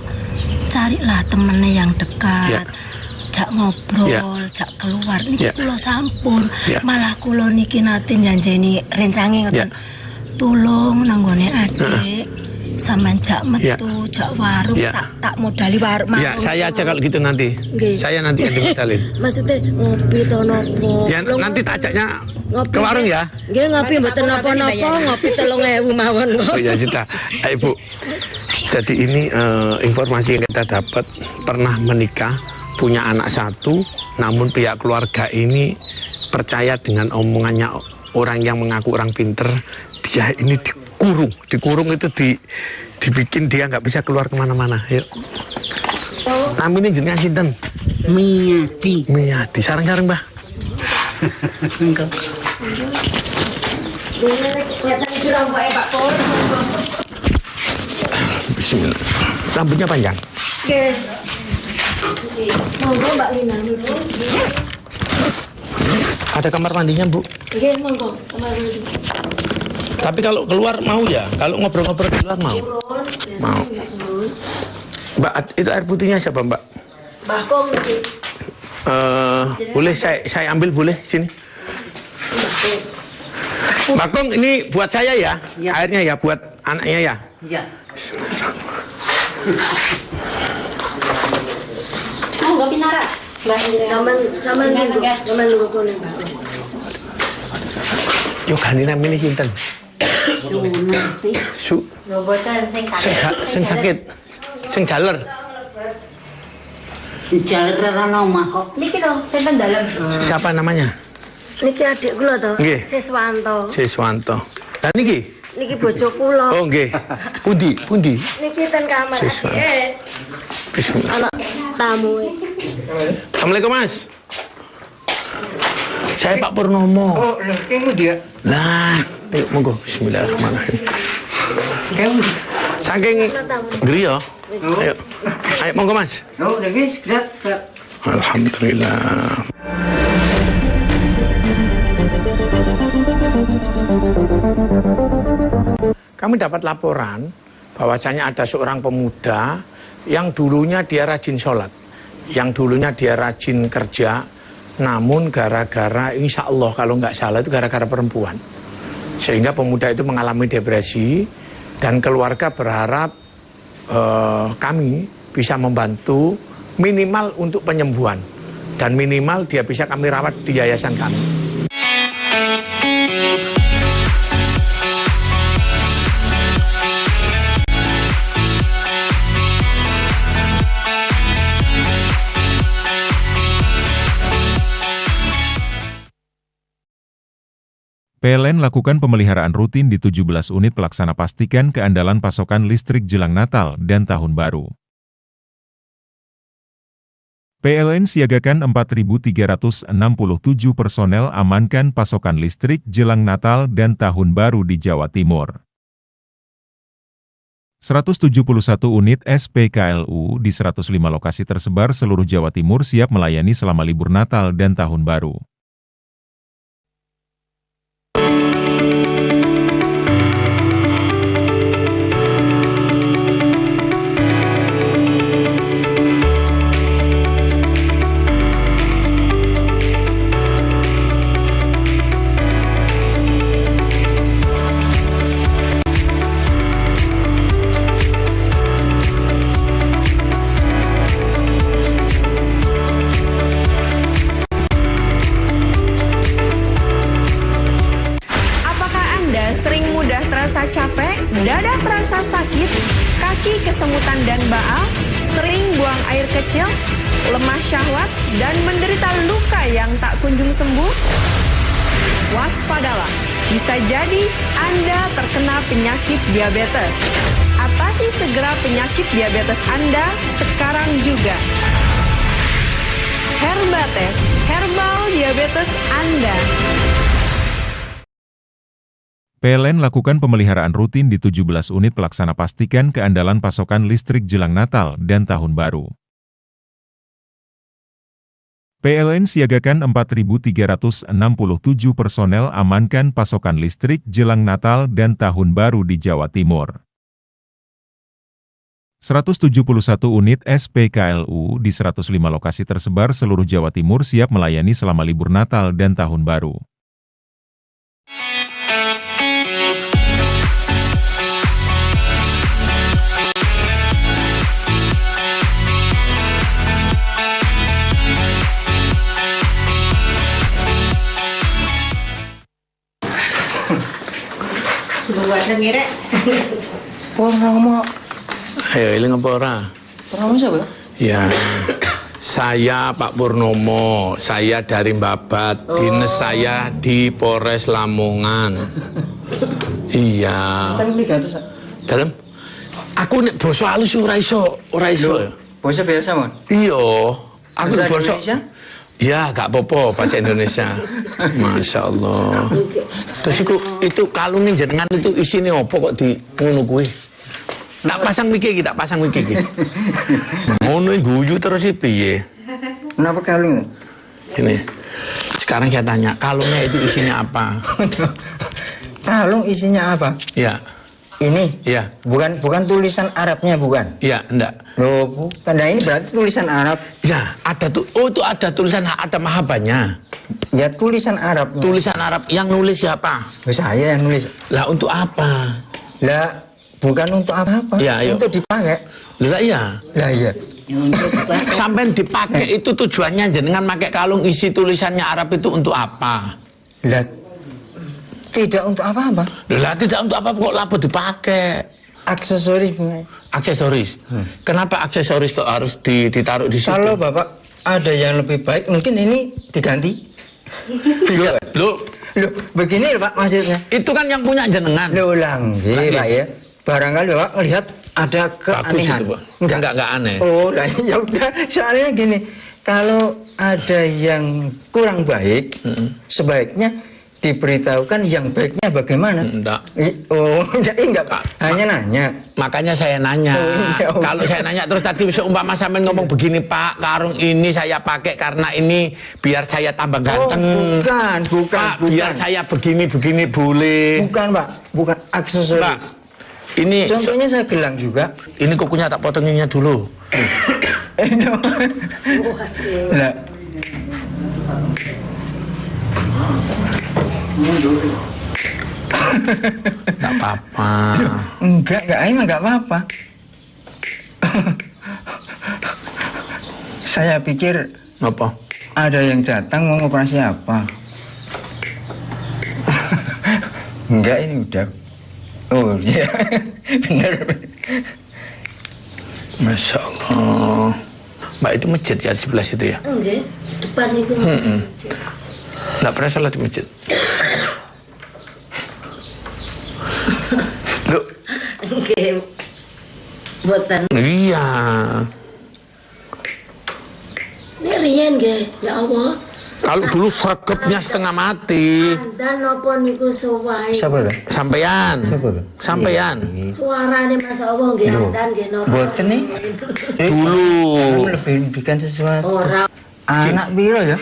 Speaker 22: carilah temennya yang dekat. Jak ngobrol, jak keluar niki kula sampun. Malah kula niki nate njanjeni rencange ngoten. Tulung nanggone adik. Sampeyan jak metu, jak warung, tak modali warung.
Speaker 16: Ya, saya aja kalau gitu nanti. Saya nanti yang dimodalin.
Speaker 22: Maksudnya ngopi to nopo?
Speaker 16: Ya, nanti tak ajaknya ke warung ya.
Speaker 22: Nggih, ngopi mboten napa-napa, ngopi 3.000 mawon kok.
Speaker 16: Oh ya sudah. Ayo Bu. Jadi ini informasi yang kita dapat, pernah menikah, punya anak satu, namun pihak keluarga ini percaya dengan omongannya orang yang mengaku orang pinter. Dia ini dikurung itu dibikin dia nggak bisa keluar kemana-mana. Yuk. Namanya jenengan sinten? Miyati. Sareng-sareng Mbah. Bismillah. Rambutnya panjang.
Speaker 22: Oke. Monggo Mbak Lina.
Speaker 16: Ada kamar mandinya Bu?
Speaker 22: Nggih, monggo kamar mandi.
Speaker 16: Tapi kalau keluar mau ya? Kalau ngobrol-ngobrol di luar mau? Mau. Mbak, itu air putihnya siapa Mbak?
Speaker 22: Mbak Kong.
Speaker 16: Boleh saya ambil boleh sini? Mbak Kong ini buat saya ya? Airnya ya buat anaknya ya?
Speaker 22: Iya. Mau ngopi nara? Sama nunggu kono Mbak.
Speaker 16: Yo ganti namanya sinten? Su. Sing sakit. Sing jaler.
Speaker 22: Jaler ora omah kok. Niki to, sinten dalem.
Speaker 16: Siapa namanya?
Speaker 22: Niki adik kula to,
Speaker 16: Nggih.
Speaker 22: Siswanto.
Speaker 16: Lah niki?
Speaker 22: Niki bojo kula.
Speaker 16: Oh nggih. Pundi?
Speaker 22: Niki ten kamar.
Speaker 16: Bismillah.
Speaker 22: Anak tamu.
Speaker 16: Assalamualaikum Mas. Saya Pak Purnomo.
Speaker 6: Oh, kamu dia.
Speaker 16: Nah, ayo monggo. Bismillahirrahmanirrahim.
Speaker 6: Kamu.
Speaker 16: Saking griya. Ayo monggo Mas.
Speaker 6: Oh, guys, gerak.
Speaker 16: Alhamdulillah. Kami dapat laporan bahwasanya ada seorang pemuda yang dulunya dia rajin sholat, yang dulunya dia rajin kerja, namun gara-gara insya Allah kalau nggak salah itu gara-gara perempuan. Sehingga pemuda itu mengalami depresi dan keluarga berharap kami bisa membantu minimal untuk penyembuhan dan minimal dia bisa kami rawat di yayasan kami.
Speaker 13: PLN lakukan pemeliharaan rutin di 17 unit pelaksana pastikan keandalan pasokan listrik jelang Natal dan Tahun Baru. PLN siagakan 4.367 personel amankan pasokan listrik jelang Natal dan Tahun Baru di Jawa Timur. 171 unit SPKLU di 105 lokasi tersebar seluruh Jawa Timur siap melayani selama libur Natal dan Tahun Baru.
Speaker 8: Capek, dada terasa sakit, kaki kesemutan dan baal, sering buang air kecil, lemah syahwat, dan menderita luka yang tak kunjung sembuh? Waspadalah, bisa jadi Anda terkena penyakit diabetes. Atasi segera penyakit diabetes Anda sekarang juga. Herbates, herbal diabetes Anda.
Speaker 13: PLN lakukan pemeliharaan rutin di 17 unit pelaksana pastikan keandalan pasokan listrik jelang Natal dan Tahun Baru. PLN siagakan 4.367 personel amankan pasokan listrik jelang Natal dan Tahun Baru di Jawa Timur. 171 unit SPKLU di 105 lokasi tersebar seluruh Jawa Timur siap melayani selama libur Natal dan Tahun Baru.
Speaker 6: Buat ngirek.
Speaker 16: Purnomo. Ayo, eling apa ora?
Speaker 6: Purnomo siapa?
Speaker 16: Ya, saya Pak Purnomo, saya dari Babat, dinas saya di Polres Lamongan. Iya.
Speaker 6: Tapi ini gatus, Pak.
Speaker 16: Dalam? Aku nek basa halus ora iso.
Speaker 6: Basa biasa, Mon?
Speaker 16: Iya. Aku
Speaker 6: Bahasa
Speaker 16: basa
Speaker 6: Indonesia?
Speaker 16: Ya, gak apa-apa bahasa Indonesia. Masya Allah. Terus itu kalungin jenengan itu isinya apa kok di ngono kuwi? Tak pasang wiki, tak pasang wiki. Ngono guyu terus piye?
Speaker 6: Kenapa kalung?
Speaker 16: Ini. Sekarang saya tanya, kalungnya itu isinya apa?
Speaker 6: Kalung isinya apa?
Speaker 16: Ya.
Speaker 6: Ini?
Speaker 16: Ya.
Speaker 6: Bukan tulisan Arabnya, bukan?
Speaker 16: Ya, enggak.
Speaker 6: Loh, bukan. Nah, ini berarti tulisan Arab.
Speaker 16: Ya, ada tuh. Oh, itu ada tulisan, ada mahabanya.
Speaker 6: Ya, tulisan Arab.
Speaker 16: Tulisan Arab. Yang nulis siapa?
Speaker 6: Saya yang nulis.
Speaker 16: Lah, untuk apa?
Speaker 6: Lah, bukan untuk apa-apa.
Speaker 16: Ya, ayo.
Speaker 6: Untuk dipakai.
Speaker 16: Lah, iya.
Speaker 6: Lah, iya.
Speaker 16: Sampai dipakai itu tujuannya jenengan pakai kalung isi tulisannya Arab itu untuk apa?
Speaker 6: Lah, tidak untuk apa-apa.
Speaker 16: Lah, tidak untuk apa kok lapo dipakai?
Speaker 6: Aksesoris.
Speaker 16: Aksesoris. Kenapa aksesoris kok harus ditaruh di situ?
Speaker 6: Kalau Bapak ada yang lebih baik, mungkin ini diganti.
Speaker 16: Loh,
Speaker 6: begini Pak maksudnya.
Speaker 16: Itu kan yang punya jenengan.
Speaker 6: Loh, langgi Pak ya. Barangkali Bapak melihat ada keanehan.
Speaker 16: Bagus itu, Pak. Enggak aneh.
Speaker 6: Oh, nah, ya udah. Soalnya gini, kalau ada yang kurang baik, sebaiknya diberitahukan yang baiknya bagaimana?
Speaker 16: Enggak.
Speaker 6: Oh, enggak Pak. Hanya nanya.
Speaker 16: Makanya saya nanya. Kalau saya nanya terus tadi seumpama sampean ngomong begini, Pak, karung ini saya pakai karena ini biar saya tambah ganteng.
Speaker 6: Oh, bukan.
Speaker 16: Pak, biar saya begini boleh.
Speaker 6: Bukan, Pak. Bukan aksesoris.
Speaker 16: Pak, ini
Speaker 6: contohnya saya gelang juga.
Speaker 16: Ini kukunya tak potonginnya dulu.
Speaker 6: Nah.
Speaker 16: Enggak apa-apa.
Speaker 6: Enggak apa-apa. Saya pikir
Speaker 16: apa?
Speaker 6: Ada yang datang mau operasi apa? Enggak, ini udah. Oh iya, benar.
Speaker 16: Masya Allah. Mbak itu masjid ya di sebelah situ ya?
Speaker 22: Enggak, depan itu masjid.
Speaker 16: Nggak pernah sholat di masjid? Loh?
Speaker 22: Enggak, buatan.
Speaker 16: Iya.
Speaker 22: Ini rian nggih, ya Allah.
Speaker 16: Kalau dulu sregepnya setengah mati.
Speaker 22: Dan napa niku suwahe.
Speaker 6: Siapa tuh?
Speaker 16: Sampean. Sampean.
Speaker 22: Suarane Mas Allah nggih dan nggih napa.
Speaker 6: Boten nih.
Speaker 16: Dulu.
Speaker 6: Lebih sesuatu.
Speaker 22: Ora.
Speaker 6: Anak piro ya?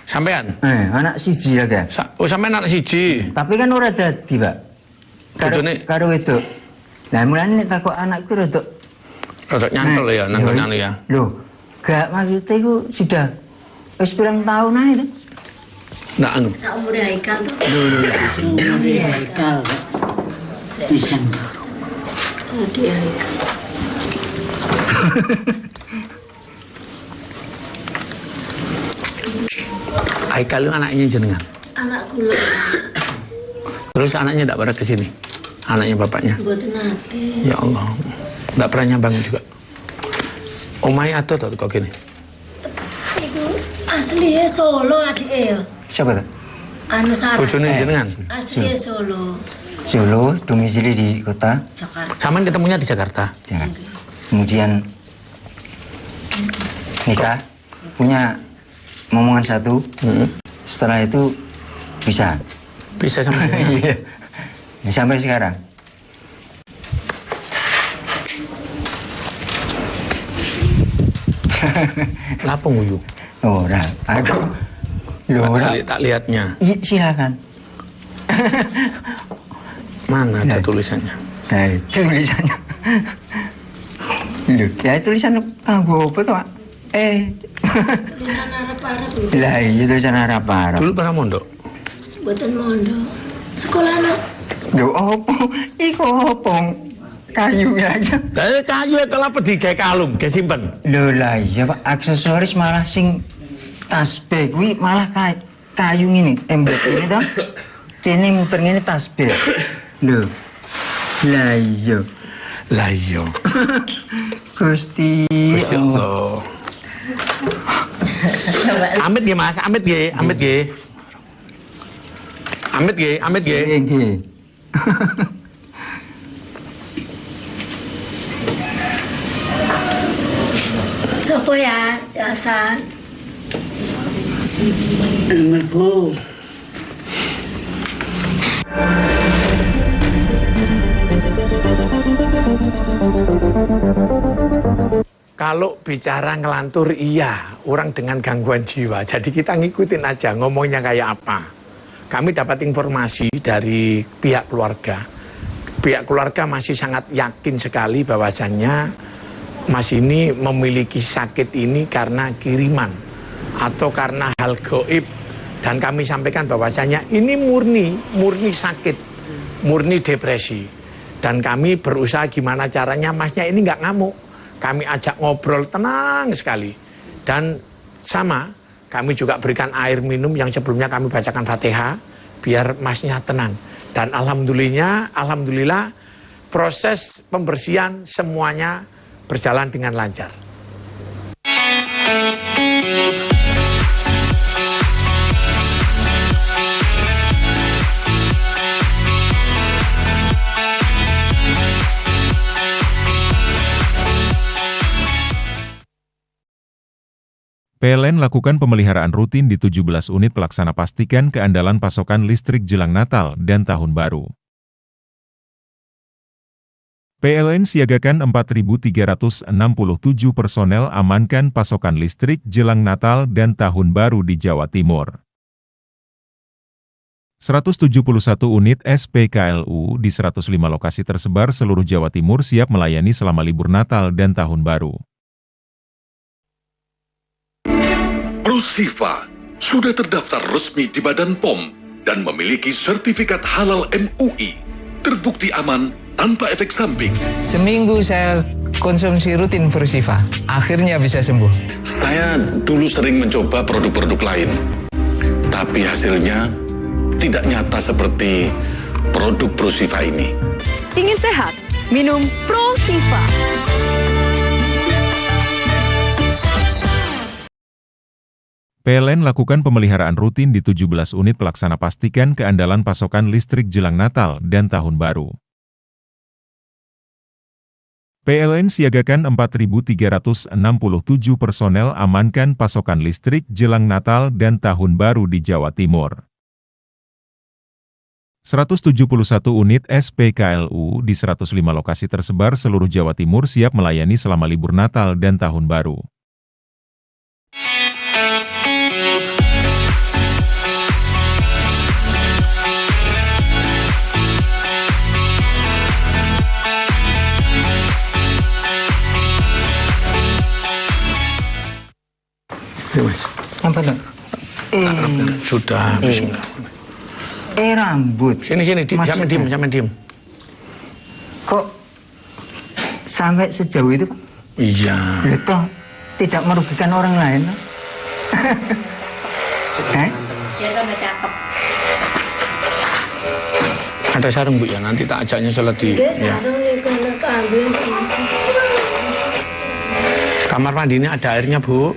Speaker 16: Sampean?
Speaker 6: Anak siji ya kan?
Speaker 16: Oh sampean anak siji.
Speaker 6: Tapi kan ora dadi, Pak. Karo wedok. Lah mulane nek takok anakku rada
Speaker 16: nyantol ya, nanggon ya.
Speaker 6: Loh, gak maksudnya iku sudah wis pirang tahun ae to.
Speaker 16: Ndak anu.
Speaker 22: Saumur Haikal to.
Speaker 6: Lho.
Speaker 22: Haikal. Bisa. Dia Haikal.
Speaker 16: Haikal itu anaknya jenengan.
Speaker 22: Anak kula.
Speaker 16: Terus anaknya ndak pernah ke sini. Anaknya bapaknya.
Speaker 22: Mboten nate.
Speaker 16: Ya Allah. Ndak pernah nyambang juga. Omahe atau kok gini.
Speaker 22: Iku asli Solo adike ya.
Speaker 6: Siapa tuh?
Speaker 22: Anu Sarah.
Speaker 16: Bojone jenengan.
Speaker 22: Asli Solo.
Speaker 6: Solo, domisili di kota
Speaker 22: Jakarta.
Speaker 16: Saman ketemunya di Jakarta.
Speaker 6: Kemudian nikah, punya momongan satu. Setelah itu bisa.
Speaker 16: Bisa sama
Speaker 6: Iya. Sampai sekarang.
Speaker 16: Lapa nguyu?
Speaker 6: Oh, nah, ada. Loh,
Speaker 16: tak lihatnya.
Speaker 6: Silakan.
Speaker 16: Mana ada tulisannya?
Speaker 6: Nah, tulisannya. Loh, ya tulisan kanggo apa tuh, Pak?
Speaker 22: Tulisan Arab-Arab.
Speaker 6: Lah, iya tulisan Arab-Arab.
Speaker 16: Dulu pernah mondok?
Speaker 22: Mboten mondok. Sekolah anak.
Speaker 6: Loh, opo? Iku opo? Kayu aja.
Speaker 16: Kayu kalau apa digawe kalung, gawe simpen.
Speaker 6: Loh lah iya Pak, aksesoris malah sing tasbih kuwi malah kayu ngene, embet ini toh. Kene muter ngene tasbih. Loh. Lah iya.
Speaker 16: Lah iya.
Speaker 6: Gusti
Speaker 16: Allah. Amit nggih Mas, amit nggih, amit nggih. Amit nggih, amit nggih.
Speaker 6: Nggih.
Speaker 22: Sopo ya, Hasan? Merbu.
Speaker 16: Kalau bicara ngelantur iya, orang dengan gangguan jiwa. Jadi kita ngikutin aja ngomongnya kayak apa. Kami dapat informasi dari pihak keluarga. Pihak keluarga masih sangat yakin sekali bahwasannya Mas ini memiliki sakit ini karena kiriman atau karena hal gaib, dan kami sampaikan bahwasanya ini murni sakit, murni depresi, dan kami berusaha gimana caranya Masnya ini nggak ngamuk. Kami ajak ngobrol tenang sekali, dan sama kami juga berikan air minum yang sebelumnya kami bacakan Fatihah biar Masnya tenang, dan alhamdulillah proses pembersihan semuanya berjalan dengan lancar.
Speaker 13: PLN lakukan pemeliharaan rutin di 17 unit pelaksana pastikan keandalan pasokan listrik jelang Natal dan Tahun Baru. PLN siagakan 4.367 personel amankan pasokan listrik jelang Natal dan Tahun Baru di Jawa Timur. 171 unit SPKLU di 105 lokasi tersebar seluruh Jawa Timur siap melayani selama libur Natal dan Tahun Baru.
Speaker 9: Rusifa sudah terdaftar resmi di Badan POM dan memiliki sertifikat halal MUI, terbukti aman tanpa efek samping.
Speaker 6: Seminggu saya
Speaker 11: konsumsi rutin Frusiva. Akhirnya bisa sembuh.
Speaker 9: Saya dulu sering mencoba produk-produk lain, tapi hasilnya tidak nyata seperti produk Frusiva ini.
Speaker 14: Ingin sehat? Minum Frusiva.
Speaker 13: PLN lakukan pemeliharaan rutin di 17 unit pelaksana pastikan keandalan pasokan listrik jelang Natal dan Tahun Baru. PLN siagakan 4.367 personel amankan pasokan listrik jelang Natal dan Tahun Baru di Jawa Timur. 171 unit SPKLU di 105 lokasi tersebar seluruh Jawa Timur siap melayani selama libur Natal dan Tahun Baru.
Speaker 6: Apa tuh?
Speaker 16: Sudah. Bismillah.
Speaker 6: Rambut.
Speaker 16: Sini, jangan diem.
Speaker 6: Kok sampai sejauh itu?
Speaker 16: Iya.
Speaker 6: Itu tidak merugikan orang lain.
Speaker 16: Ada sarung Bu ya, nanti tak ajaknya sholat di ya. Kamar mandi ini ada airnya Bu.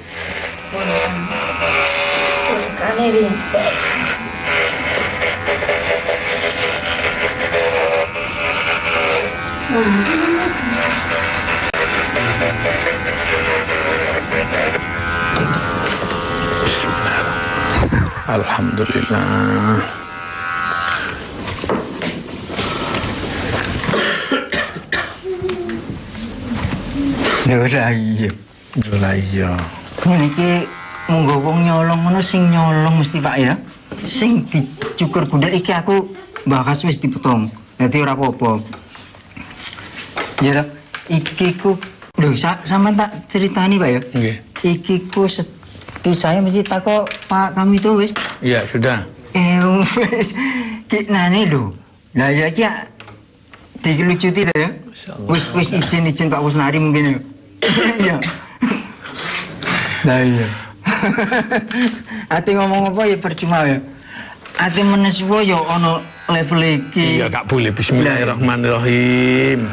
Speaker 16: Alhamdulillah.
Speaker 6: Iya. Ini ki monggo wong nyolong ngono sing nyolong mesti Pak ya. Sing dicukur gundul iki aku bahas wis dipotong. Dadi ora apa-apa. Ya iki ku lho sampean tak ceritani Pak ya.
Speaker 16: Nggih.
Speaker 6: Iki ku kisahnya mesti takok Pak kami itu wis.
Speaker 16: Iya, sudah.
Speaker 6: Wis ki nane lho. Lah ya iki dilucuti ya. Wis izin Pak Kusnari mungkin ya. Iya. Nah iya. Ati ngomong apa ya percuma ya. Ati menesuwo ya ono level iki.
Speaker 16: Iya, gak boleh. Bismillahirrahmanirrahim.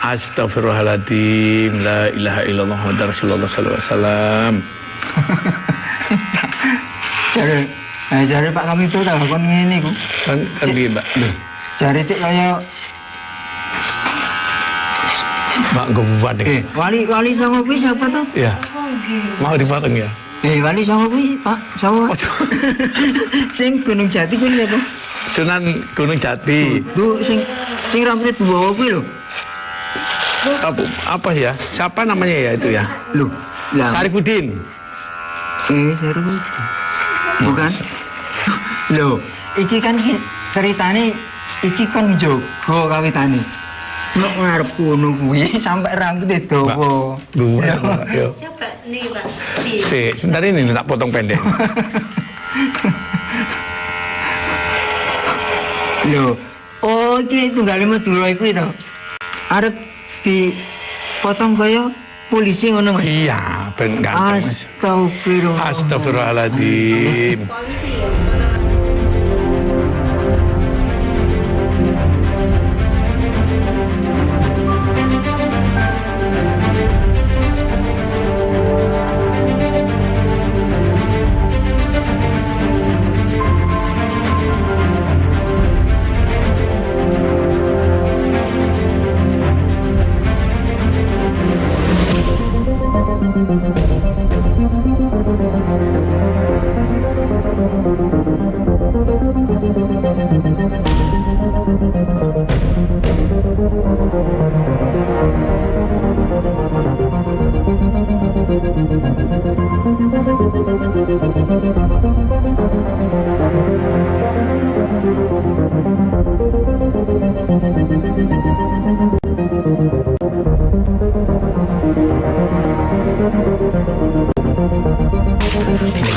Speaker 16: Astagfirullahaladzim. La ilaha illallah Muhammadur Rasulullah sallallahu alaihi wasallam.
Speaker 6: Jare Pak kami itu tak kon ngene iku.
Speaker 16: Kan piye, Mbak?
Speaker 6: Jare cek kaya
Speaker 16: Mbak Gobuan deh.
Speaker 6: Wali Songo kuwi siapa tuh?
Speaker 16: Iya. Mau dipotong ya?
Speaker 6: Wali Songo kuwi Pak Songo. Sing Gunung Jati kuwi apa?
Speaker 16: Sunan Gunung Jati.
Speaker 6: Tuh sing rambutnya dua kuwi lho.
Speaker 16: Apa ya? Siapa namanya ya itu ya?
Speaker 6: Loh,
Speaker 16: Sarifudin.
Speaker 6: Sarifudin. Bukan? Loh, iki kan ceritane iki kan jogo kawitane. Nek ngarep kono kuwi sampai rambutnya dawa.
Speaker 16: Yo.
Speaker 22: Coba nih Pak.
Speaker 16: Sebentar ini tak potong pendek.
Speaker 6: Loh, oh iki tunggale Madura iku to. Arep dipotong kaya polisi ngono Mas.
Speaker 16: Iya, ben ganteng Mas. Astagfirullahaladzim.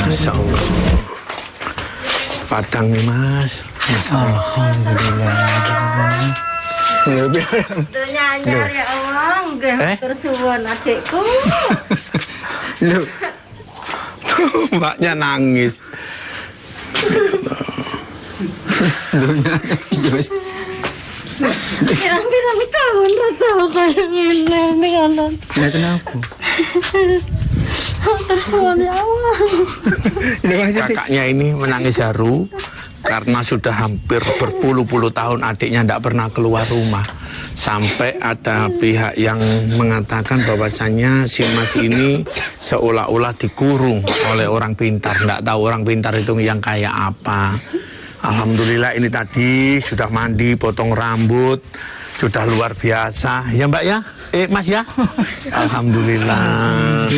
Speaker 16: Masya Allah. Padang nih Mas.
Speaker 6: Alhamdulillah.
Speaker 22: Dunia anyar ya Allah, nggih bersuwun adikku.
Speaker 16: Loh. Mbaknya nangis.
Speaker 22: Pirang-pirang tahun tahu kayak ngene ning ana.
Speaker 6: Lah kenapa?
Speaker 22: Bersuwun ya Allah.
Speaker 16: Kakaknya ini menangis haru karena sudah hampir berpuluh-puluh tahun adiknya tidak pernah keluar rumah. Sampai ada pihak yang mengatakan bahwasannya si Mas ini seolah-olah dikurung oleh orang pintar. Tidak tahu orang pintar itu yang kayak apa. Alhamdulillah ini tadi sudah mandi, potong rambut, sudah luar biasa. Ya Mbak ya? Mas ya? Alhamdulillah.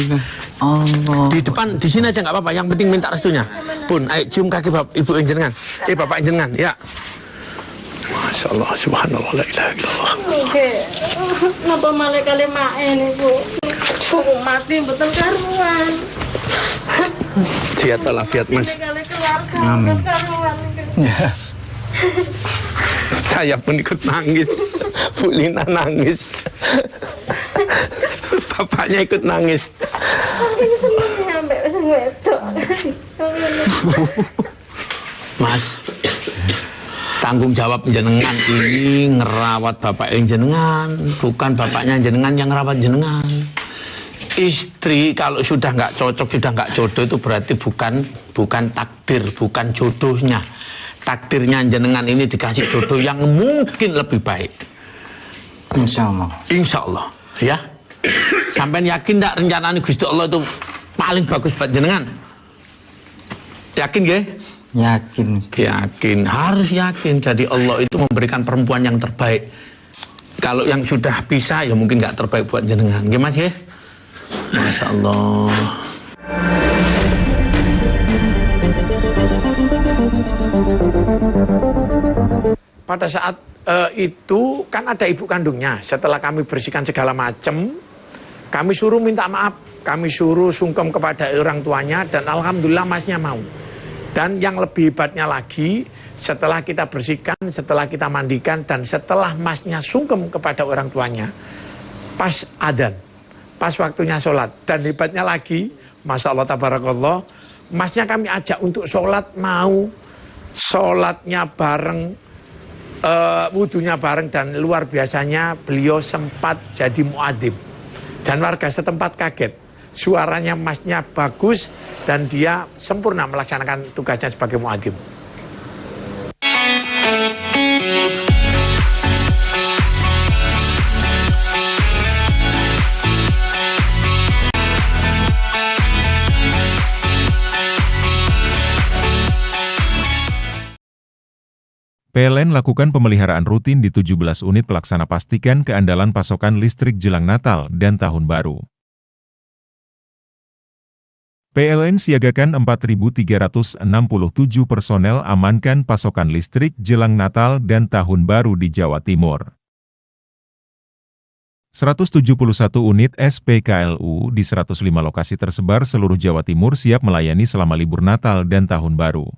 Speaker 6: Allah.
Speaker 16: Di depan, di sini aja nggak apa-apa. Yang penting minta restunya. Pun, ayo cium kaki ibu jenengan. Bapak jenengan, ya. Masya Allah, subhanallah, la ilaha illallah.
Speaker 22: Oke, napa malah kali mae niku? Kuku mati betul karuan.
Speaker 16: Sehat walafiat Mas.
Speaker 22: Amin.
Speaker 16: Ya. Saya pun ikut nangis. Bu Lina nangis. Bapaknya ikut nangis.
Speaker 22: Saking senengnya ambek sing wedok.
Speaker 16: Mas, tanggung jawab jenengan ini ngerawat bapak yang jenengan, bukan bapaknya jenengan yang ngerawat jenengan. Istri kalau sudah nggak cocok, sudah nggak jodoh itu berarti bukan takdir, bukan jodohnya. Takdirnya jenengan ini dikasih jodoh yang mungkin lebih baik.
Speaker 6: Insya Allah.
Speaker 16: Insya Allah, ya. Sampai yakin nggak rencana Gusti Allah itu paling bagus buat jenengan? Yakin gak? Yakin, harus yakin. Jadi Allah itu memberikan perempuan yang terbaik. Kalau yang sudah bisa ya mungkin nggak terbaik buat jenengan. Gimana sih? Masya Allah. Pada saat itu kan ada ibu kandungnya. Setelah kami bersihkan segala macam, kami suruh minta maaf, kami suruh sungkem kepada orang tuanya, dan alhamdulillah masnya mau. Dan yang lebih hebatnya lagi, setelah kita bersihkan, setelah kita mandikan, dan setelah masnya sungkem kepada orang tuanya, pas adzan, pas waktunya sholat. Dan hebatnya lagi, Masya Allah tabarakallah, masnya kami ajak untuk sholat, mau sholatnya bareng, wudunya bareng, dan luar biasanya beliau sempat jadi muadzin. Dan warga setempat kaget, suaranya masnya bagus dan dia sempurna melaksanakan tugasnya sebagai muadzin.
Speaker 13: PLN lakukan pemeliharaan rutin di 17 unit pelaksana pastikan keandalan pasokan listrik jelang Natal dan Tahun Baru. PLN siagakan 4.367 personel amankan pasokan listrik jelang Natal dan Tahun Baru di Jawa Timur. 171 unit SPKLU di 105 lokasi tersebar seluruh Jawa Timur siap melayani selama libur Natal dan Tahun Baru.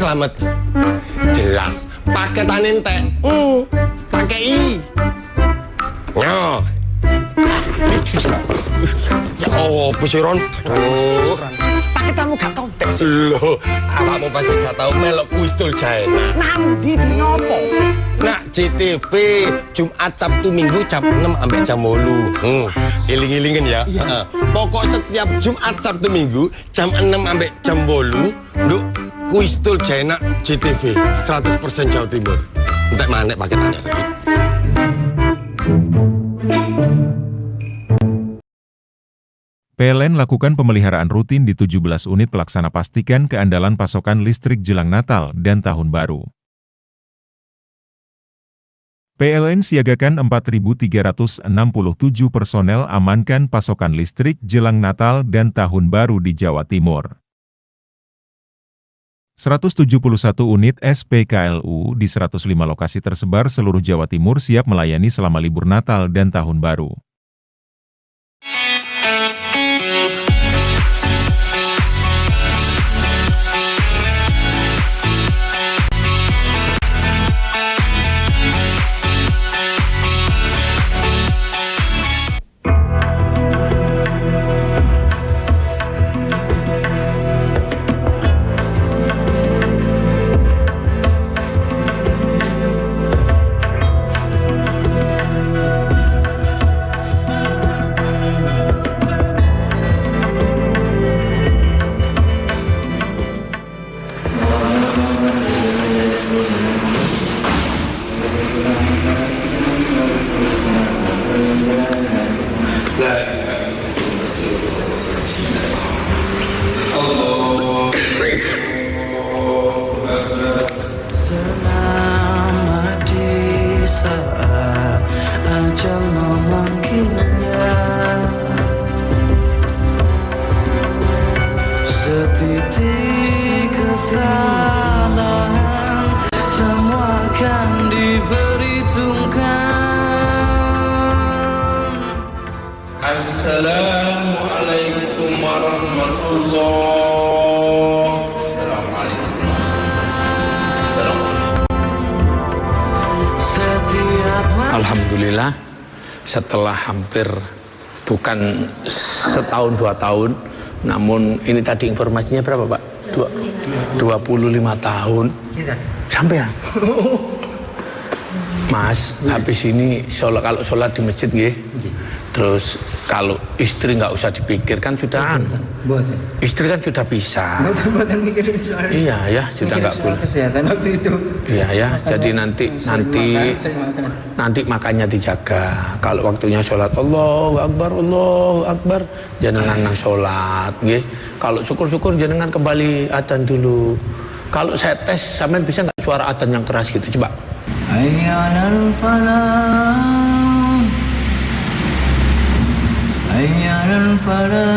Speaker 12: Selamat. Jelas. Paketan ente. Pakai I. Nyo. Ya apa sih Ron? Paketanmu gak tau tek sih. Loh, awakmu pasti gak tau melok kuistul jaena. Nanti di nopo? Nak CTV Jumat Sabtu Minggu jam 6 sampai jam 8. Iling-ilingin ya. Iya. Pokok setiap Jumat Sabtu Minggu jam 6 sampai jam 8 nduk kuistul jaena CTV 100% Jawa Timur. Entek manek paketannya lagi.
Speaker 13: PLN lakukan pemeliharaan rutin di 17 unit pelaksana pastikan keandalan pasokan listrik jelang Natal dan Tahun Baru. PLN siagakan 4.367 personel amankan pasokan listrik jelang Natal dan Tahun Baru di Jawa Timur. 171 unit SPKLU di 105 lokasi tersebar seluruh Jawa Timur siap melayani selama libur Natal dan Tahun Baru.
Speaker 15: kesalahan semua akan diperhitungkan.
Speaker 10: Assalamualaikum warahmatullahi wabarakatuh.
Speaker 16: Alhamdulillah, setelah hampir bukan setahun 2 tahun, namun ini tadi informasinya berapa Pak? 25 tahun. Sampai ya? Mas, habis ini kalau sholat di masjid nggih. Terus kalau istri nggak usah dipikirkan sudah istri kan sudah bisa. Iya ya, sudah nggak boleh.
Speaker 6: Kesehatan waktu itu.
Speaker 16: Iya ya, jadi nanti makannya dijaga. Kalau waktunya sholat Allahu Akbar, jenengan nang sholat, nggih. Kalau syukur-syukur jenengan kembali adzan dulu. Kalau saya tes, sampean bisa nggak suara adzan yang keras gitu, coba.
Speaker 15: Ayyanal falah, ayyanal falah.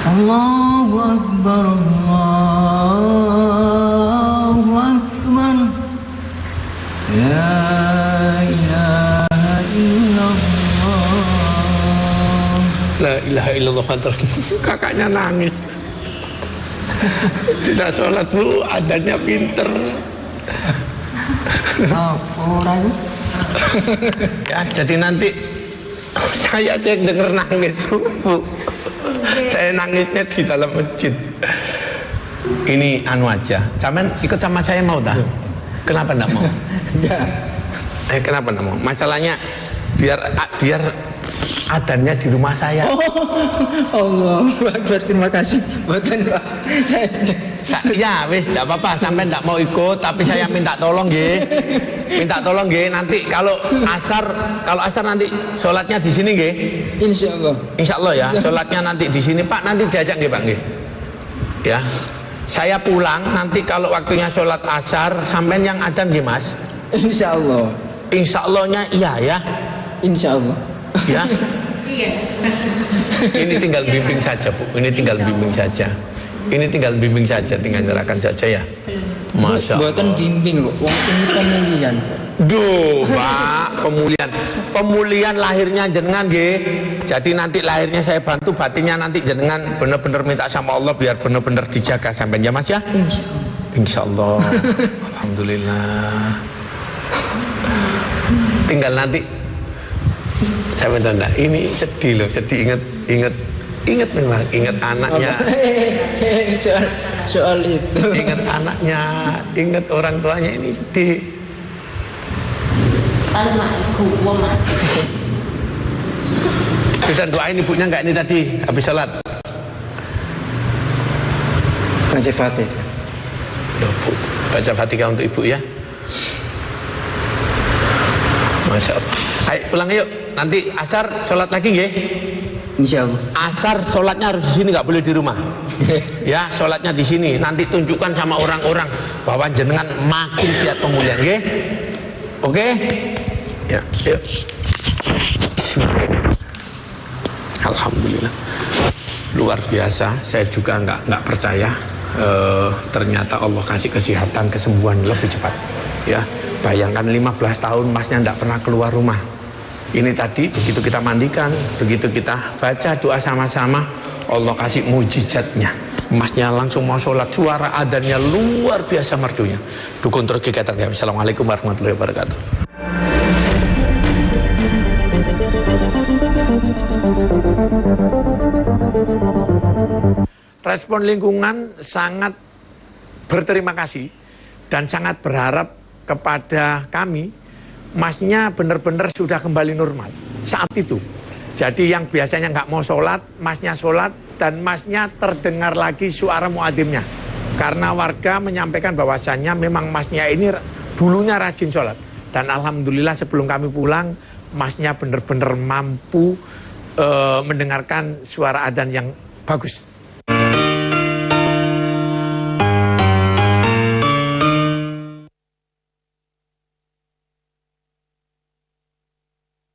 Speaker 15: Allahu Akbar, Allahu Akbar. Ya ilaha illallah.
Speaker 16: La ilaha illallah. Kakaknya nangis. Tidak sholat Bu, adanya pinter. Ya, jadi nanti saya cek denger nangis Bu. Saya nangisnya di dalam masjid. Ini anu aja. Sampean ikut sama saya mau tak? Kenapa enggak mau? Kenapa enggak mau? Masalahnya biar adannya di rumah saya.
Speaker 6: Allah Akbar, terima kasih. Buatan Pak.
Speaker 16: Ya wis enggak apa-apa, sampai enggak mau ikut, tapi saya minta tolong nggih. Minta tolong nggih, nanti kalau asar nanti sholatnya di sini nggih.
Speaker 6: Insyaallah.
Speaker 16: Insyaallah ya, sholatnya nanti di sini Pak, nanti diajak nggih Pak nggih. Ya. Saya pulang nanti kalau waktunya sholat asar sampean yang adzan nggih Mas.
Speaker 6: Insyaallah.
Speaker 16: Insyaallah-nya iya ya.
Speaker 6: Insyaallah.
Speaker 16: Ya. Ini tinggal bimbing saja Bu. Ini tinggal bimbing saja. Ini tinggal bimbing saja, tinggal nyerahkan saja ya. Masya Allah.
Speaker 6: Buatan bimbing loh, wong ini pemulihan.
Speaker 16: Duh, Pak, pemulihan lahirnya jenengan nggih. Jadi nanti lahirnya saya bantu, batinnya nanti jenengan bener-bener minta sama Allah biar bener-bener dijaga sampai ya Mas ya. Insyaallah. Alhamdulillah. Tinggal nanti saya minta enggak, ini sedih loh, sedih ingat memang, ingat anaknya.
Speaker 6: Soal itu.
Speaker 16: Ingat anaknya, ingat orang tuanya, ini sedih. Sudah doain ibunya enggak ini tadi habis sholat?
Speaker 6: Baca Fatihah.
Speaker 16: Loh, Bu, baca Fatihah untuk ibu ya. Masya Allah. Ayo pulang yuk. Nanti asar sholat lagi nggih.
Speaker 6: Insyaallah.
Speaker 16: Asar sholatnya harus di sini, nggak boleh di rumah. Ya, sholatnya di sini. Nanti tunjukkan sama orang-orang bahwa jenengan makin siap pemulihan, nggih. Oke? Ya, yuk. Alhamdulillah. Luar biasa. Saya juga nggak percaya. Ternyata Allah kasih kesehatan, kesembuhan lebih cepat. Ya, bayangkan 15 tahun masnya nggak pernah keluar rumah. Ini tadi begitu kita mandikan, begitu kita baca doa sama-sama, Allah kasih mujizatnya. Masnya langsung mau sholat, suara adzannya luar biasa merdunya. Dukun terus kegiatan kami. Assalamualaikum warahmatullahi wabarakatuh. Respon lingkungan sangat berterima kasih dan sangat berharap kepada kami. Masnya benar-benar sudah kembali normal saat itu. Jadi yang biasanya nggak mau sholat, masnya sholat, dan masnya terdengar lagi suara muadzimnya. Karena warga menyampaikan bahwasannya memang masnya ini dulunya rajin sholat. Dan alhamdulillah sebelum kami pulang, masnya benar-benar mampu mendengarkan suara adzan yang bagus.